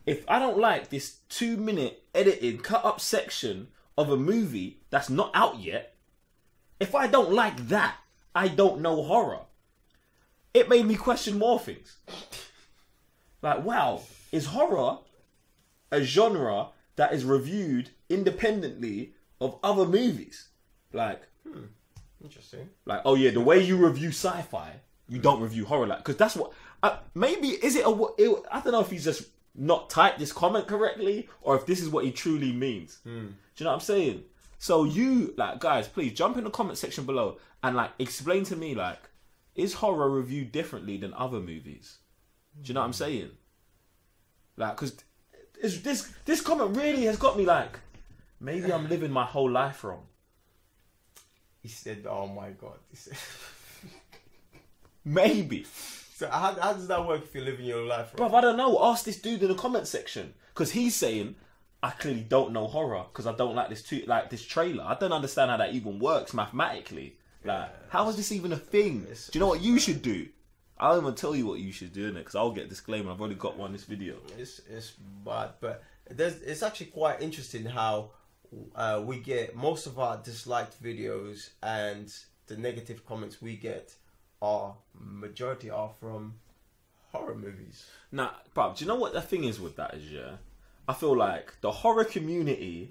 If I don't like this 2-minute edited, cut up section of a movie that's not out yet, if I don't like that, I don't know horror. It made me question more things. Like, wow, is horror a genre that is reviewed independently of other movies? Like, interesting. Like, oh yeah, the way you review sci-fi, you don't review horror. Like, because that's what. Maybe is it? I don't know if he's just not typed this comment correctly, or if this is what he truly means. Do you know what I'm saying? So you, like, guys, please jump in the comment section below and like explain to me, like, is horror reviewed differently than other movies? Do you know what I'm saying? Like, because this comment really has got me like, maybe I'm living my whole life wrong. He said, oh my god. He said, maybe. So how does that work if you're living your life wrong? Bruv, I don't know. Ask this dude in the comment section. Because he's saying, I clearly don't know horror because I don't like this trailer. I don't understand how that even works mathematically. Like, how is this even a thing? Do you know what you should do? I don't even tell you what you should do, innit? Because I'll get a disclaimer. I've already got one this video. It's bad, but it's actually quite interesting how we get most of our disliked videos and the negative comments we get majority are from horror movies. Now, bruv, do you know what the thing is with that is, yeah? I feel like the horror community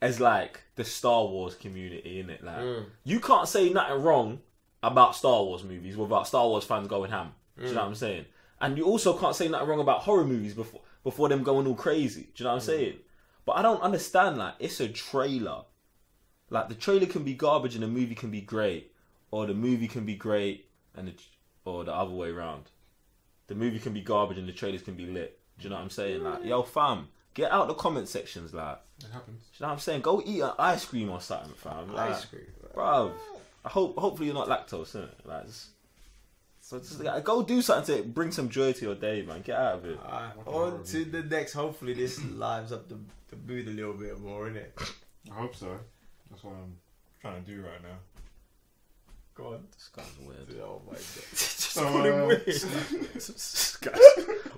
is like the Star Wars community, innit? Like, you can't say nothing wrong about Star Wars movies without Star Wars fans going ham. Do you know what I'm saying? And you also can't say nothing wrong about horror movies before them going all crazy. Do you know what I'm saying? But I don't understand, like, it's a trailer. Like, the trailer can be garbage and the movie can be great. Or the movie can be great or the other way around. The movie can be garbage and the trailers can be lit. Do you know what I'm saying? Like, yo, fam, get out the comment sections, like. It happens. Do you know what I'm saying? Go eat an ice cream or something, fam. Like, ice cream, bro. Hopefully you're not lactose, innit? Like, just go do something to bring some joy to your day, man. Get out of it. On to the next. Hopefully this lives up the mood a little bit more, innit? I hope so. That's what I'm trying to do right now. Go on. This guy's weird. Oh my god. Just So, call him weird.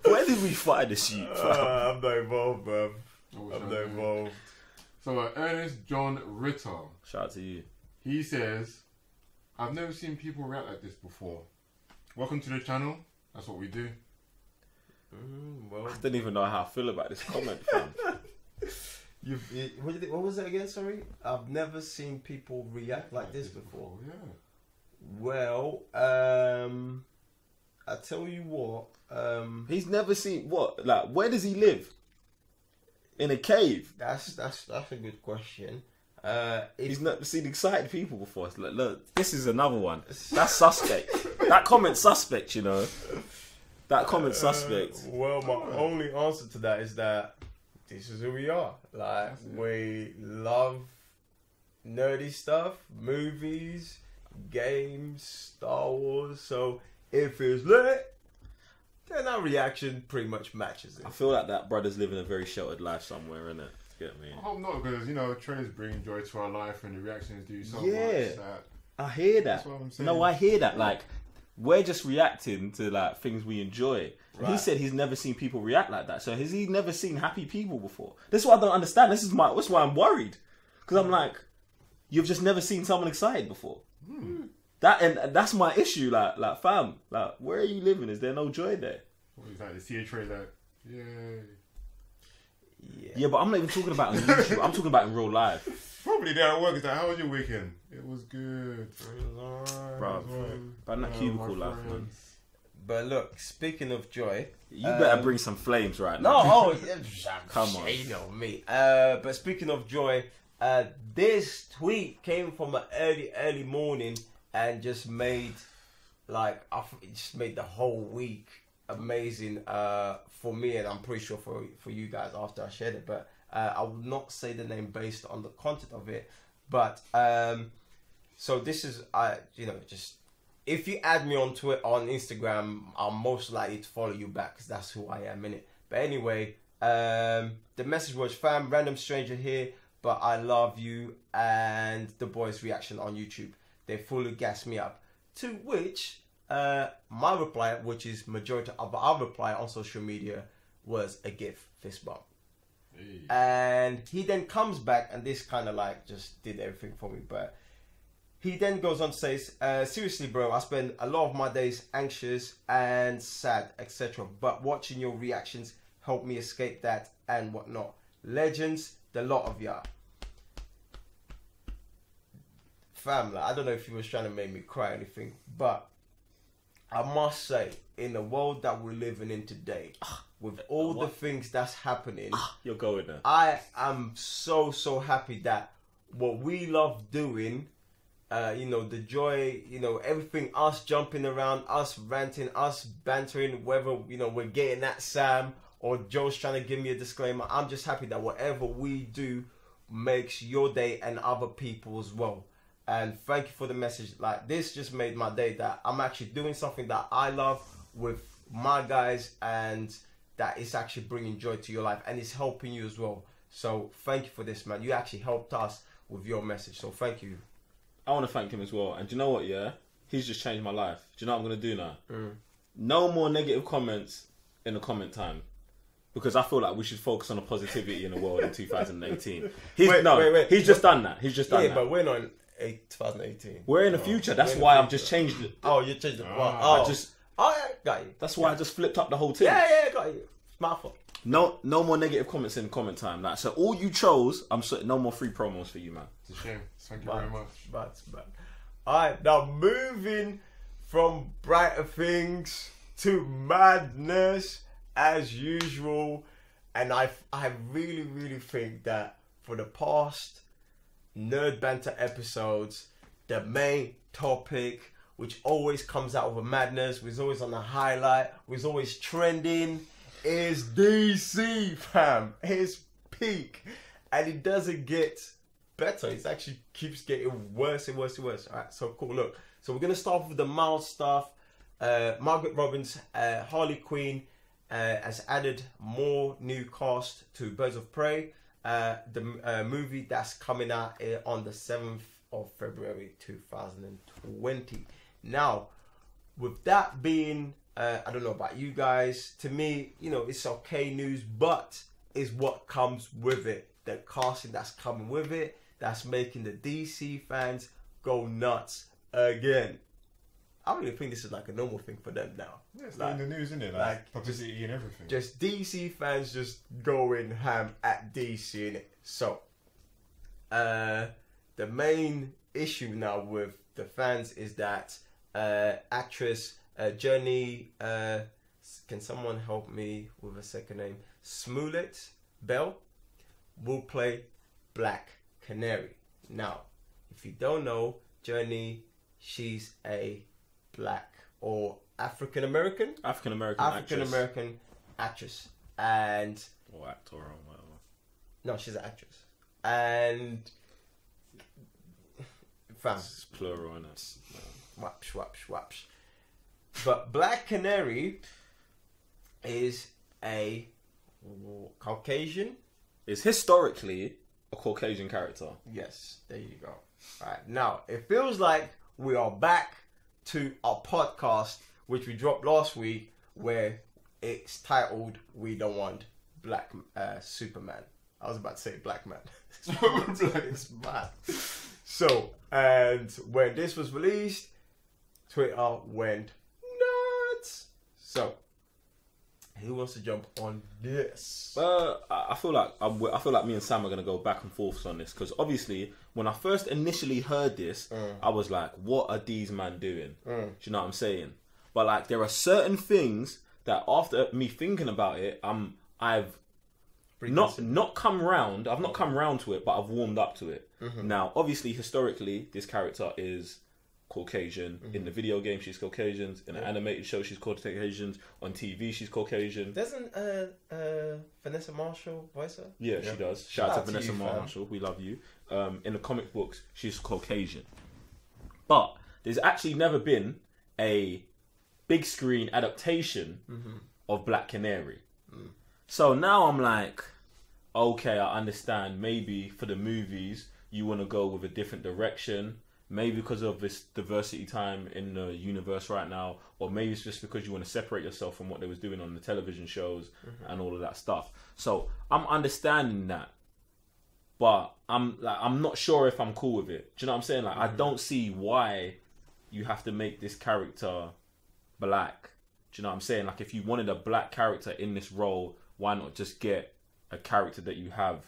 Where did we find this youth? I'm not involved, bruv. I'm not involved. So Ernest John Ritter, Shout out to you. he says, I've never seen people react like this before. Welcome to the channel. That's what we do. Well, I don't even know how I feel about this comment, fam. what was it again? Sorry, I've never seen people react like this before. Yeah. Well, I tell you what. He's never seen what? Like, where does he live? In a cave. That's a good question. He's never seen excited people before. It's like, look, this is another one. That's suspect. That comment's suspect, you know. That comment's suspect. Well, my only answer to that is that this is who we are. Like, we love nerdy stuff, movies, games, Star Wars. So if it's lit, then our reaction pretty much matches it. I feel like that brother's living a very sheltered life somewhere, innit? Get me? I hope not, because, you know, trailers bring joy to our life and the reactions do so much that... I hear that. That's what I'm saying. No, I hear that. Like, we're just reacting to, like, things we enjoy. Right. He said he's never seen people react like that. So has he never seen happy people before? This is what I don't understand. That's why I'm worried. Because I'm like, you've just never seen someone excited before. That's my issue. Like, fam, like, where are you living? Is there no joy there? What is that? The see a trailer. Yay. Yeah, but I'm not even talking about on YouTube. I'm talking about in real life. Probably there at work. It's like, how was your weekend? It was good. It was alright. Bro, but that cubicle life, man. But look, speaking of joy, You better bring some flames right no, now. come on, you know me. But speaking of joy, this tweet came from an early morning and just made it just made the whole week amazing for me, and I'm pretty sure for you guys after I shared it. But I will not say the name based on the content of it. But so this is just. If you add me on Twitter, on Instagram, I'm most likely to follow you back because that's who I am, innit? But anyway, the message was, fam, random stranger here, but I love you, and the boys' reaction on YouTube. They fully gassed me up. To which, my reply, which is majority of our reply on social media, was a GIF, fist bump. Hey. And he then comes back, and this kind of like just did everything for me, but... He then goes on to say, seriously, bro, I spend a lot of my days anxious and sad, etc. But watching your reactions helped me escape that and whatnot. Legends, the lot of ya. Family, I don't know if he was trying to make me cry or anything, but I must say, in the world that we're living in today, with all the things that's happening, you're going there. I am so happy that what we love doing... the joy, everything, us jumping around, us ranting, us bantering, whether, we're getting at Sam or Joe's trying to give me a disclaimer. I'm just happy that whatever we do makes your day and other people as well. And thank you for the message. Like, this just made my day that I'm actually doing something that I love with my guys and that is actually bringing joy to your life and it's helping you as well. So thank you for this, man. You actually helped us with your message. So thank you. I want to thank him as well. And do you know what, yeah? He's just changed my life. Do you know what I'm going to do now? No more negative comments in the comment time. Because I feel like we should focus on the positivity in the world in 2018. He's just done that. He's just done that. Yeah, but we're not in 2018. We're in the future. That's why I've just changed it. Oh, you changed it. Yeah, got you. That's why I just flipped up the whole thing. Yeah, got you. Smartphone. No more negative comments in comment time. Like, so all you chose, no more free promos for you, man. It's a shame. Thank you very much. But. Alright, now moving from brighter things to madness as usual. And I really think that for the past Nerd Banter episodes, the main topic, which always comes out with a madness, was always on the highlight, was always trending, is DC, fam. His peak. And it doesn't get better. It actually keeps getting worse and worse and worse. Alright, so cool. Look, so we're going to start with the mild stuff. Margaret Robbins, Harley Quinn, has added more new cast to Birds of Prey. the movie that's coming out on the 7th of February 2020. Now, with that being, I don't know about you guys, to me, it's okay news, but it's what comes with it. The casting that's coming with it, that's making the DC fans go nuts again. I don't even think this is like a normal thing for them now. Yeah, it's like in the news, isn't it? Like publicity and everything. Just DC fans just going ham at DC, innit? So, the main issue now with the fans is that actress Jenny, can someone help me with a second name? Smollett Bell will play Black Canary. Now, if you don't know, Jenny, she's a Black or African American actress, and or actor or whatever. No, she's an actress, and fam, it's plural, isn't it? Whapsh. But Black Canary is a Caucasian. Is historically a Caucasian character. Yes, there you go. All right, now it feels like we are back to our podcast, which we dropped last week, where it's titled "We Don't Want Black Superman." I was about to say Black Man. It's mad. So, and when this was released, Twitter went nuts. So, who wants to jump on this? I feel like me and Sam are gonna go back and forth on this, because obviously when I first initially heard this, I was like, "What are these man doing?" Do you know what I'm saying? But like, there are certain things that after me thinking about it, I've not come round. I've not come round to it, but I've warmed up to it. Now, obviously, historically, this character is Caucasian. In the video game, she's Caucasian. In the animated show, she's Caucasian. On TV, she's Caucasian. Doesn't Vanessa Marshall voice her? Yeah, she does. Shout out to Vanessa Marshall. We love you. In the comic books, she's Caucasian. But there's actually never been a big screen adaptation of Black Canary. So now I'm like, okay, I understand. Maybe for the movies, you want to go with a different direction. Maybe because of this diversity time in the universe right now, or maybe it's just because you want to separate yourself from what they was doing on the television shows and all of that stuff. So I'm understanding that, but I'm not sure if I'm cool with it. Do you know what I'm saying? Like, I don't see why you have to make this character black. Do you know what I'm saying? Like, if you wanted a black character in this role, why not just get a character that you have,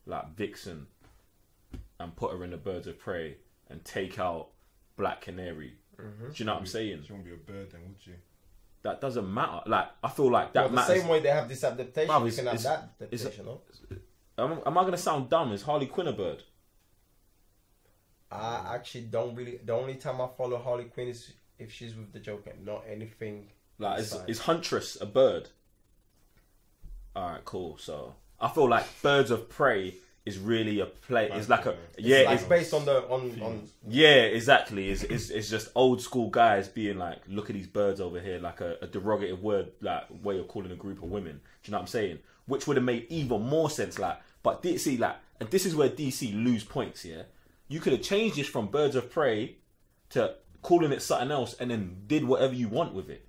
like Vixen, and put her in the Birds of Prey and take out Black Canary? Do you know what I'm saying? She won't be a bird then, would you? That doesn't matter. Like, I feel like that matters. The same way they have this adaptation, you can have that adaptation, no? Am I going to sound dumb? Is Harley Quinn a bird? I actually don't really... The only time I follow Harley Quinn is if she's with the Joker, not anything... Like, is Huntress a bird? Alright, cool. So, I feel like Birds of Prey is really a play. It's like a... Yeah, it's based on the... Yeah, exactly. It's just old school guys being like, look at these birds over here, like a derogative word, like way of calling a group of women. Do you know what I'm saying? Which would have made even more sense. Like, but DC, like, and this is where DC lose points. Yeah, you could have changed this from Birds of Prey to calling it something else, and then did whatever you want with it.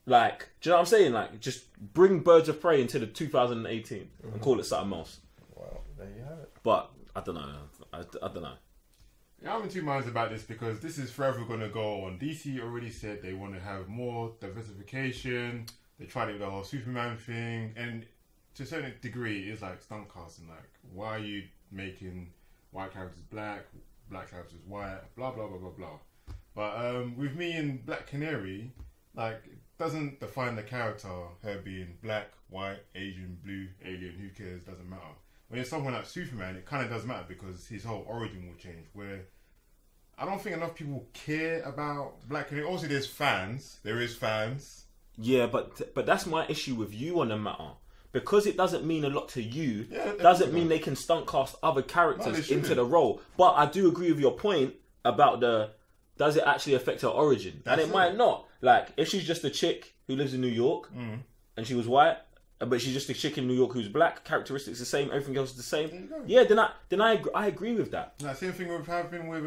Like, do you know what I'm saying? Like, just bring Birds of Prey into the 2018 and call it something else. Well, there you have it. But I don't know. I don't know. Yeah, I'm in two minds about this, because this is forever going to go on. DC already said they want to have more diversification. They tried it with the whole Superman thing, and to a certain degree, it's like stunt casting. Like, why are you making white characters black characters white, blah blah blah blah blah. But with me and Black Canary, like, it doesn't define the character, her being black, white, Asian, blue, alien. Who cares? Doesn't matter. When it's someone like Superman, it kind of does matter, because his whole origin will change. Where I don't think enough people care about Black Canary. Also, there's fans. There is fans. Yeah, but that's my issue with you on the matter. Because it doesn't mean a lot to you, Yeah, doesn't mean they can stunt cast other characters into the role. But I do agree with your point about does it actually affect her origin? And it might not. Like, if she's just a chick who lives in New York and she was white, but she's just a chick in New York who's black. Characteristics the same, everything else is the same. Yeah, then I agree with that. That same thing with happened with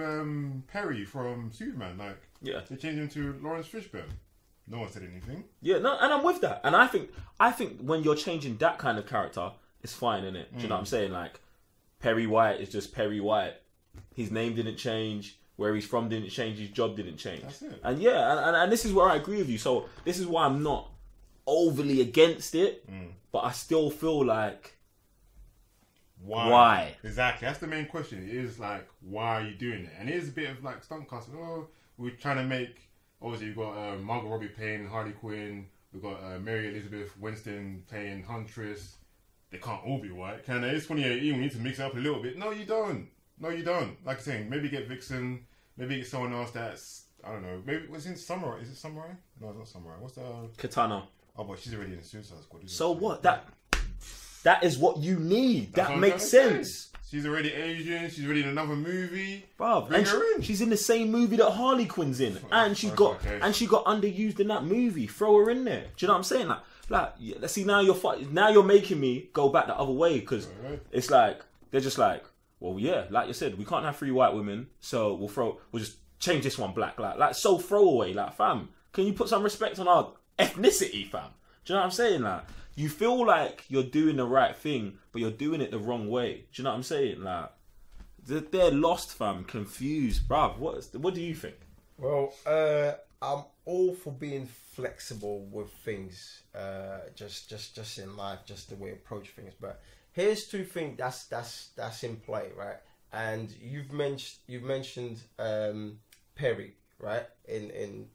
Perry from Superman. Like, yeah, they changed him to Lawrence Fishburne. No one said anything. Yeah, no, and I'm with that. And I think when you're changing that kind of character, it's fine, innit? Do you know what I'm saying? Like, Perry White is just Perry White. His name didn't change. Where he's from didn't change. His job didn't change. That's it. And yeah, and this is where I agree with you. So this is why I'm not overly against it, but I still feel like why? Exactly. That's the main question. It is like, why are you doing it? And it is a bit of like stunt casting. Oh, we're trying to make. Obviously, you've got Margot Robbie playing Harley Quinn. We've got Mary Elizabeth Winston playing Huntress. They can't all be white, can they? It's 2018. We need to mix it up a little bit. No, you don't. Like I'm saying, maybe get Vixen. Maybe get someone else that's, I don't know. Maybe what's in Samurai? Is it Samurai? No, it's not Samurai. What's the Katana? Oh, but she's already in the Suicide Squad. So what? That is what you need. That makes sense. She's already Asian. She's already in another movie. Bruv, bring her in. She's in the same movie that Harley Quinn's in, and she got underused in that movie. Throw her in there. Do you know what I'm saying? Like, let's see. Now you're making me go back the other way because it's like they're just like, well, yeah, like you said, we can't have 3 white women, so we'll just change this one black. Like so throwaway. Like, fam, can you put some respect on our ethnicity, fam? Do you know what I'm saying? Like, you feel like you're doing the right thing, but you're doing it the wrong way. Do you know what I'm saying? Like, they're lost, fam, confused, bruv. What do you think? Well, I'm all for being flexible with things, just in life, just the way I approach things. But here's 2 things that's in play, right? And you've mentioned Perry, right? In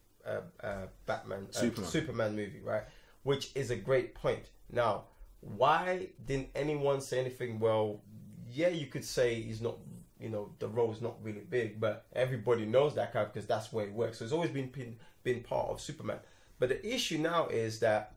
Batman, Superman movie, right? Which is a great point. Now, why didn't anyone say anything? Well, yeah, you could say he's not, the role's not really big, but everybody knows that guy because that's where he works. So it's always been part of Superman. But the issue now is that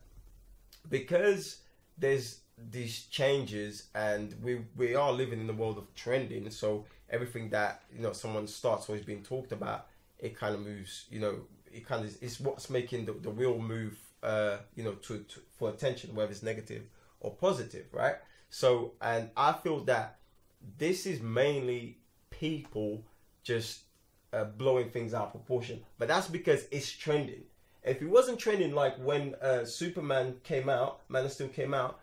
because there's these changes and we are living in the world of trending, so everything that someone starts always being talked about, it kind of moves. It kind of is what's making the wheel move. For attention, whether it's negative or positive, right? So, and I feel that this is mainly people just blowing things out of proportion, but that's because it's trending. If it wasn't trending, like when Superman came out, Man of Steel came out,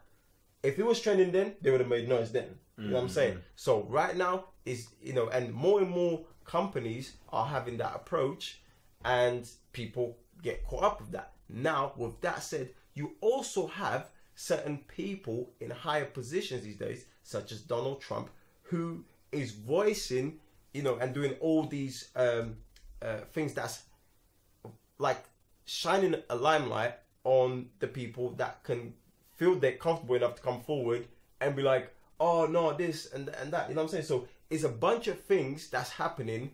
if it was trending then, they would have made noise then. You know what I'm saying? So right now is and more companies are having that approach, and people get caught up with that. Now, with that said, you also have certain people in higher positions these days, such as Donald Trump, who is voicing, and doing all these things that's like shining a limelight on the people that can feel they're comfortable enough to come forward and be like, oh no, this and that. You know what I'm saying? So it's a bunch of things that's happening,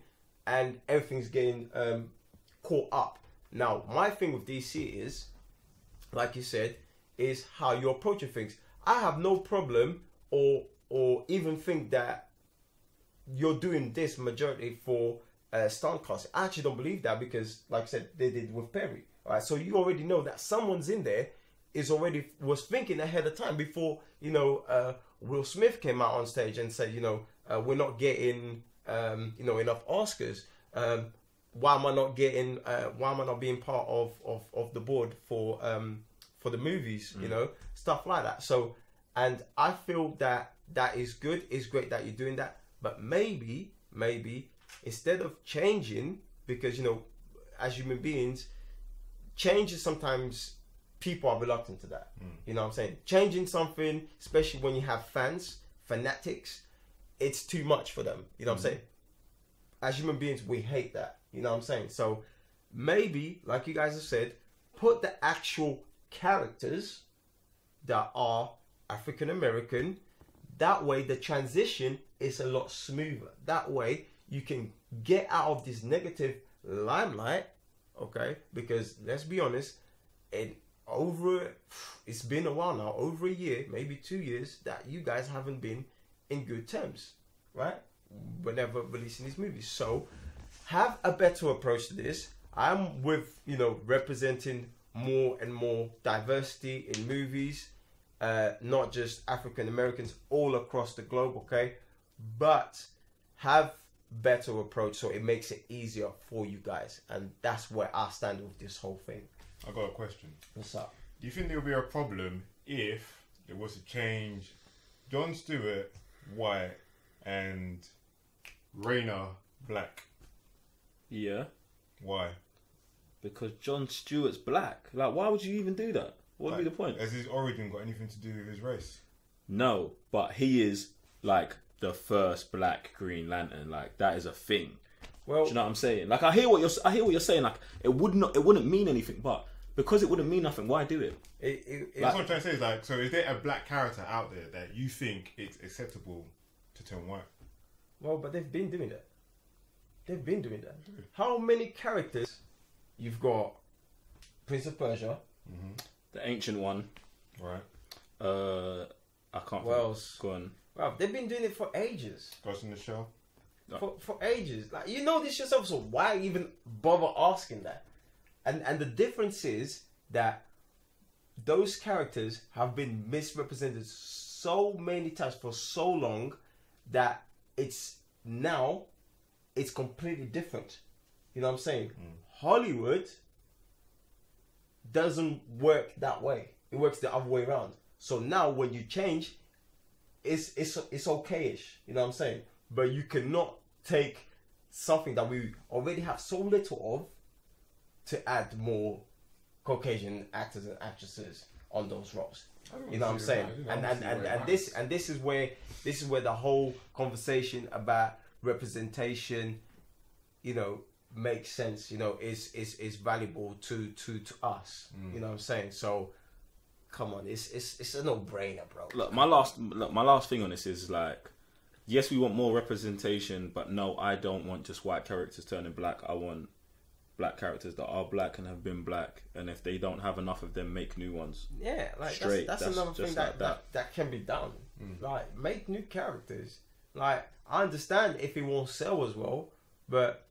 and everything's getting caught up. Now, my thing with DC is, like you said, is how you're approaching things. I have no problem or even think that you're doing this majority for stunt casting. I actually don't believe that because, like I said, they did with Perry. All right, so you already know that someone's in there was thinking ahead of time before Will Smith came out on stage and said, we're not getting enough Oscars. Why am I not getting? Why am I not being part of the board for the movies? Stuff like that. So, and I feel that is good. It's great that you're doing that. But maybe instead of changing, because as human beings, change is sometimes people are reluctant to that. You know what I'm saying? Changing something, especially when you have fanatics, it's too much for them. You know what I'm saying? As human beings, we hate that. You know what I'm saying? So maybe, like you guys have said, put the actual characters that are African American. That way the transition is a lot smoother. That way you can get out of this negative limelight, okay? Because let's be honest, it's been a while now, over a year, maybe 2 years, that you guys haven't been in good terms, right? Whenever releasing these movies. So have a better approach to this. I'm with representing more and more diversity in movies. not just African Americans, all across the globe, okay? But have better approach so it makes it easier for you guys. And that's where I stand with this whole thing. I got a question. What's up? Do you think there will be a problem if it was to change Jon Stewart white and Rhaena black? Yeah. Why? Because Jon Stewart's black. Like, why would you even do that? What would be the point? Has his origin got anything to do with his race? No, but he is like the first black Green Lantern. Like, that is a thing. Well, do you know what I'm saying? Like, I hear what you're saying. Like, it wouldn't mean anything, but because it wouldn't mean nothing, why do it? That's what I'm trying to say. Is like, so is there a black character out there that you think it's acceptable to turn white? Well, but they've been doing that. They've been doing that. How many characters? You've got Prince of Persia, the ancient one, right? I can't. What else? Go on. Well, they've been doing it for ages. Ghost in the Shell. For ages. Like, you know this yourself, so why even bother asking that? And the difference is that those characters have been misrepresented so many times for so long that it's completely different. You know what I'm saying? Hollywood doesn't work that way. It works the other way around. So now when you change, it's okay-ish. You know what I'm saying? But you cannot take something that we already have so little of to add more Caucasian actors and actresses on those roles. You know what I'm saying? And this is where the whole conversation about representation, you know, makes sense. You know, is valuable to us. You know what I'm saying? So come on, it's a no-brainer, bro. Look, my last thing on this is like, yes, we want more representation, but no, I don't want just white characters turning black. I want black characters that are black and have been black, and if they don't have enough of them, make new ones. Yeah, like straight. That's another thing that can be done. Like, make new characters. Like, I understand if it won't sell as well, but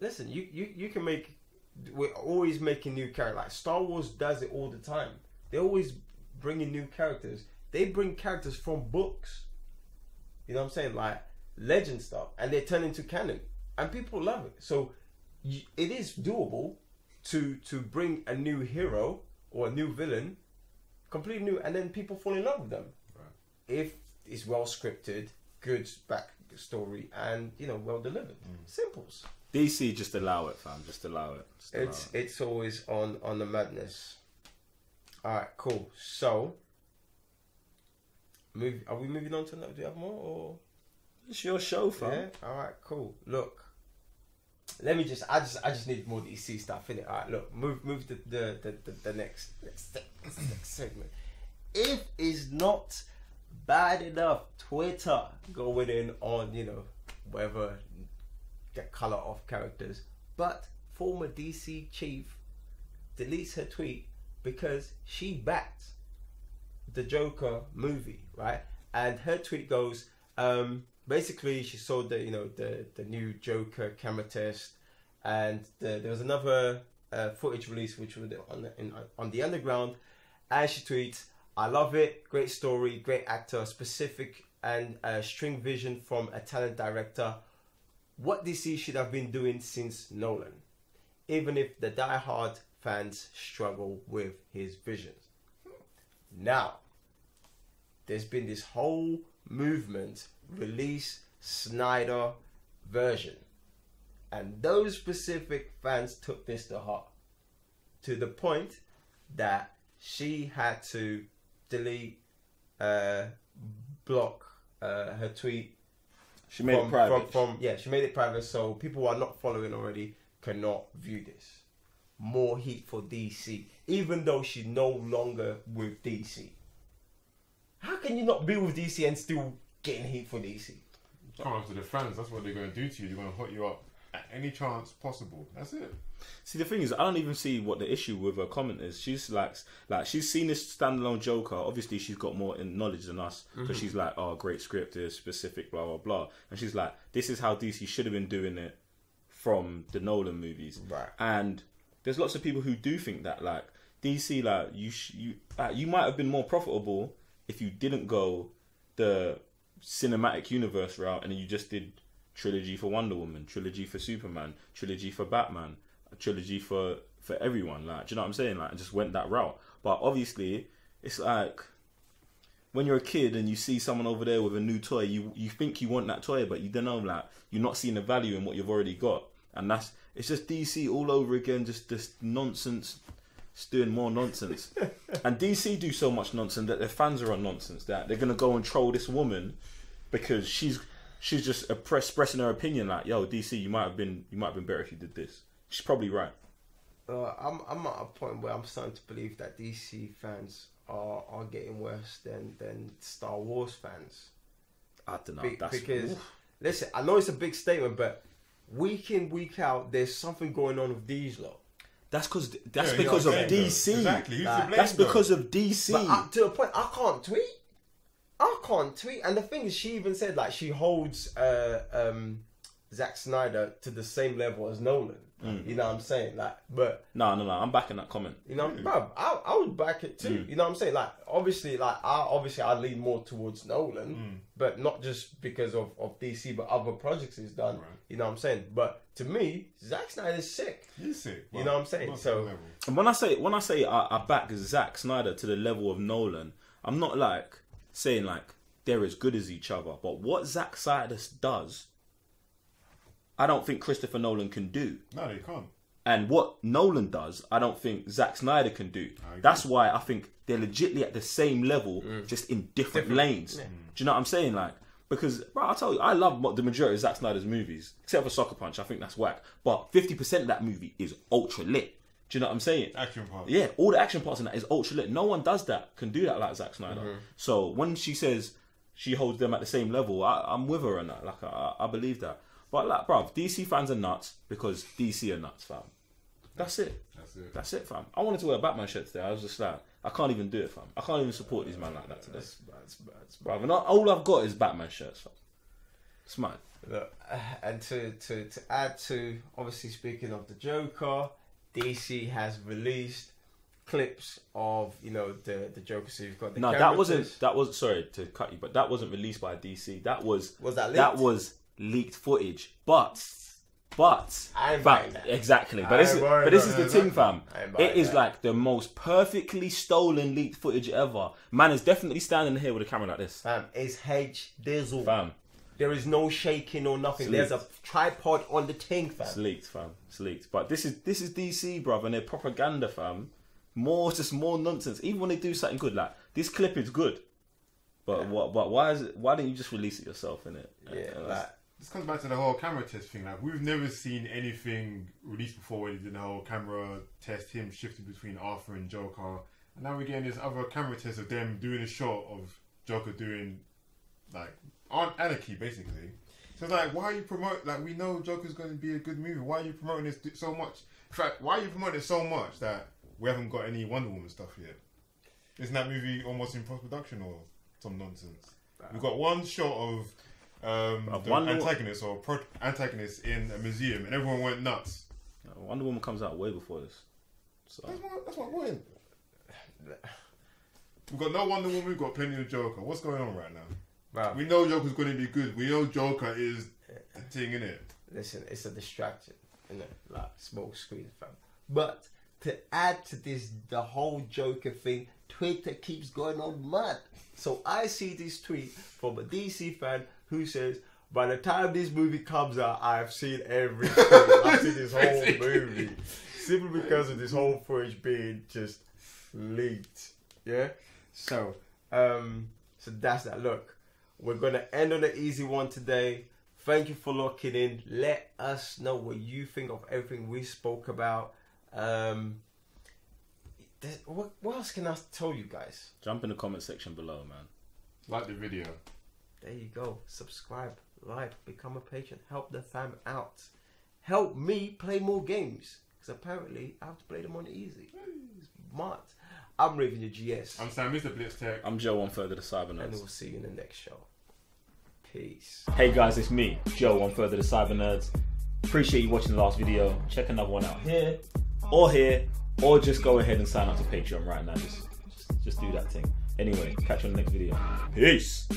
listen, you can make. We're always making new characters. Like, Star Wars does it all the time. They always bring in new characters. They bring characters from books. You know what I'm saying? Like legend stuff, and they turn into canon, and people love it. So it is doable to bring a new hero or a new villain, completely new, and then people fall in love with them. Right. If it's well scripted, good backstory, and you know, well delivered. Simples. DC, just allow it, fam. Just allow it. It's always on the madness. All right, cool. So, are we moving on to another? Do you have more? Or? It's your show, fam. Yeah. All right, cool. Look, let me I just need more DC stuff in it. All right, look, move the next segment. If it's not bad enough, Twitter going in on, you know, whatever the color of characters, but former DC chief deletes her tweet because she backed the Joker movie, right? And her tweet goes, basically she saw the new Joker camera test, and there was another footage release which was on the underground, and she tweets, "I love it, great story, great actor, specific and string vision from a talent director. What DC should have been doing since Nolan, even if the die-hard fans struggle with his visions." Now, there's been this whole movement, release Snyder version, and those specific fans took this to heart, to the point that she had to delete, block her tweet. She made it private. She made it private, so people who are not following already cannot view this. More heat for DC, even though she's no longer with DC. How can you not be with DC and still getting heat for DC? Come after the fans. That's what they're going to do to you. They're going to hot you up at any chance possible. That's it. See, the thing is, I don't even see what the issue with her comment is. She's like she's seen this standalone Joker. Obviously, she's got more knowledge than us, because she's like, oh, great script, is specific, blah blah blah. And she's like, this is how DC should have been doing it from the Nolan movies. Right. And there's lots of people who do think that, like, DC, like, you might have been more profitable if you didn't go the cinematic universe route and you just did trilogy for Wonder Woman, trilogy for Superman, trilogy for Batman, a trilogy for everyone. Like, do you know what I'm saying? Like, I just went that route. But obviously, it's like when you're a kid and you see someone over there with a new toy, you think you want that toy, but you don't know, like, you're not seeing the value in what you've already got. And it's just DC all over again, just this nonsense, just doing more nonsense. And DC do so much nonsense that their fans are on nonsense, that they're gonna go and troll this woman because she's just expressing her opinion, like, yo, DC, you might have been better if you did this. She's probably right. I'm at a point where I'm starting to believe that DC fans are getting worse than Star Wars fans. I don't know. Because listen, I know it's a big statement, but week in, week out, there's something going on with these lot. That's because of DC. Exactly. Who's to blame, that's because of DC. But to a point, I can't tweet. And the thing is, she even said, like, she holds Zack Snyder to the same level as Nolan. You know what I'm saying? Like, but no, I'm backing that comment. You know, bro, I would back it too. You know what I'm saying? Like, obviously, I lean more towards Nolan, but not just because of DC, but other projects he's done. Right. You know what I'm saying? But to me, Zack Snyder's sick. He's sick. You know what I'm saying? So, and when I say I back Zack Snyder to the level of Nolan, I'm not like saying like they're as good as each other. But what Zack Snyder does, I don't think Christopher Nolan can do. No, he can't. And what Nolan does, I don't think Zack Snyder can do. That's why I think they're legitly at the same level, just in different lanes. Yeah. Do you know what I'm saying? Like, because, bro, I tell you, I love the majority of Zack Snyder's movies, except for Sucker Punch. I think that's whack. But 50% of that movie is ultra lit. Do you know what I'm saying? Action parts. Yeah, all the action parts in that is ultra lit. No one does that, can do that like Zack Snyder. So when she says she holds them at the same level, I'm with her on that. Like, I believe that. But like, bruv, DC fans are nuts because DC are nuts, fam. That's it, fam. I wanted to wear a Batman shirt today. I was just like, I can't even do it, fam. I can't even support these men like that today. That's bruv. And all I've got is Batman shirts, fam. It's mine. Look, and to add to, obviously speaking of the Joker, DC has released clips of, you know, the Joker. So you've got the characters. that was sorry to cut you, but that wasn't released by DC. That was that leaked? That was leaked footage, but fam, exactly. But this is the thing, fam. It is like the most perfectly stolen leaked footage ever. Man is definitely standing here with a camera like this. Fam, it's H-Dizzle. Fam, there is no shaking or nothing. There's a tripod on the thing, fam. It's leaked, fam. It's leaked. But this is DC, bruv, and their propaganda, fam. More nonsense. Even when they do something good, like this clip is good. But why didn't you just release it yourself, innit? Yeah, this comes back to the whole camera test thing. Like, we've never seen anything released before where they did the whole camera test, him shifting between Arthur and Joker. And now we're getting this other camera test of them doing a shot of Joker doing, like, anarchy, basically. So it's like, why are you promoting... Like, we know Joker's going to be a good movie. Why are you promoting this so much? In fact, why are you promoting it so much that we haven't got any Wonder Woman stuff yet? Isn't that movie almost in post-production or some nonsense? We've got one shot of... antagonist in a museum, and everyone went nuts. Wonder Woman comes out way before this. So. That's my point. We've got no Wonder Woman, we've got plenty of Joker. What's going on right now? Wow. We know Joker's going to be good. We know Joker is the thing, innit? Listen, it's a distraction, innit? Like, smoke screen, fam. But to add to this, the whole Joker thing, Twitter keeps going on mad. So I see this tweet from a DC fan who says, by the time this movie comes out, I've seen every tweet. I've seen this whole movie. Simply because of this whole footage being just leaked. Yeah? So that's that. Look, we're going to end on an easy one today. Thank you for locking in. Let us know what you think of everything we spoke about. What else can I tell you guys? Jump in the comment section below, man. Like the video. There you go. Subscribe, like, become a patron. Help the fam out. Help me play more games. Because apparently I have to play them on easy. Smart. I'm Raven the GS. I'm Sam, Mr. Blitz Tech. I'm Joe, one further the Cyber Nerds. And we'll see you in the next show. Peace. Hey guys, it's me, Joe, one further the Cyber Nerds. Appreciate you watching the last video. Check another one out here, or just go ahead and sign up to Patreon right now. Just Just do that thing. Anyway, catch you on the next video. Peace.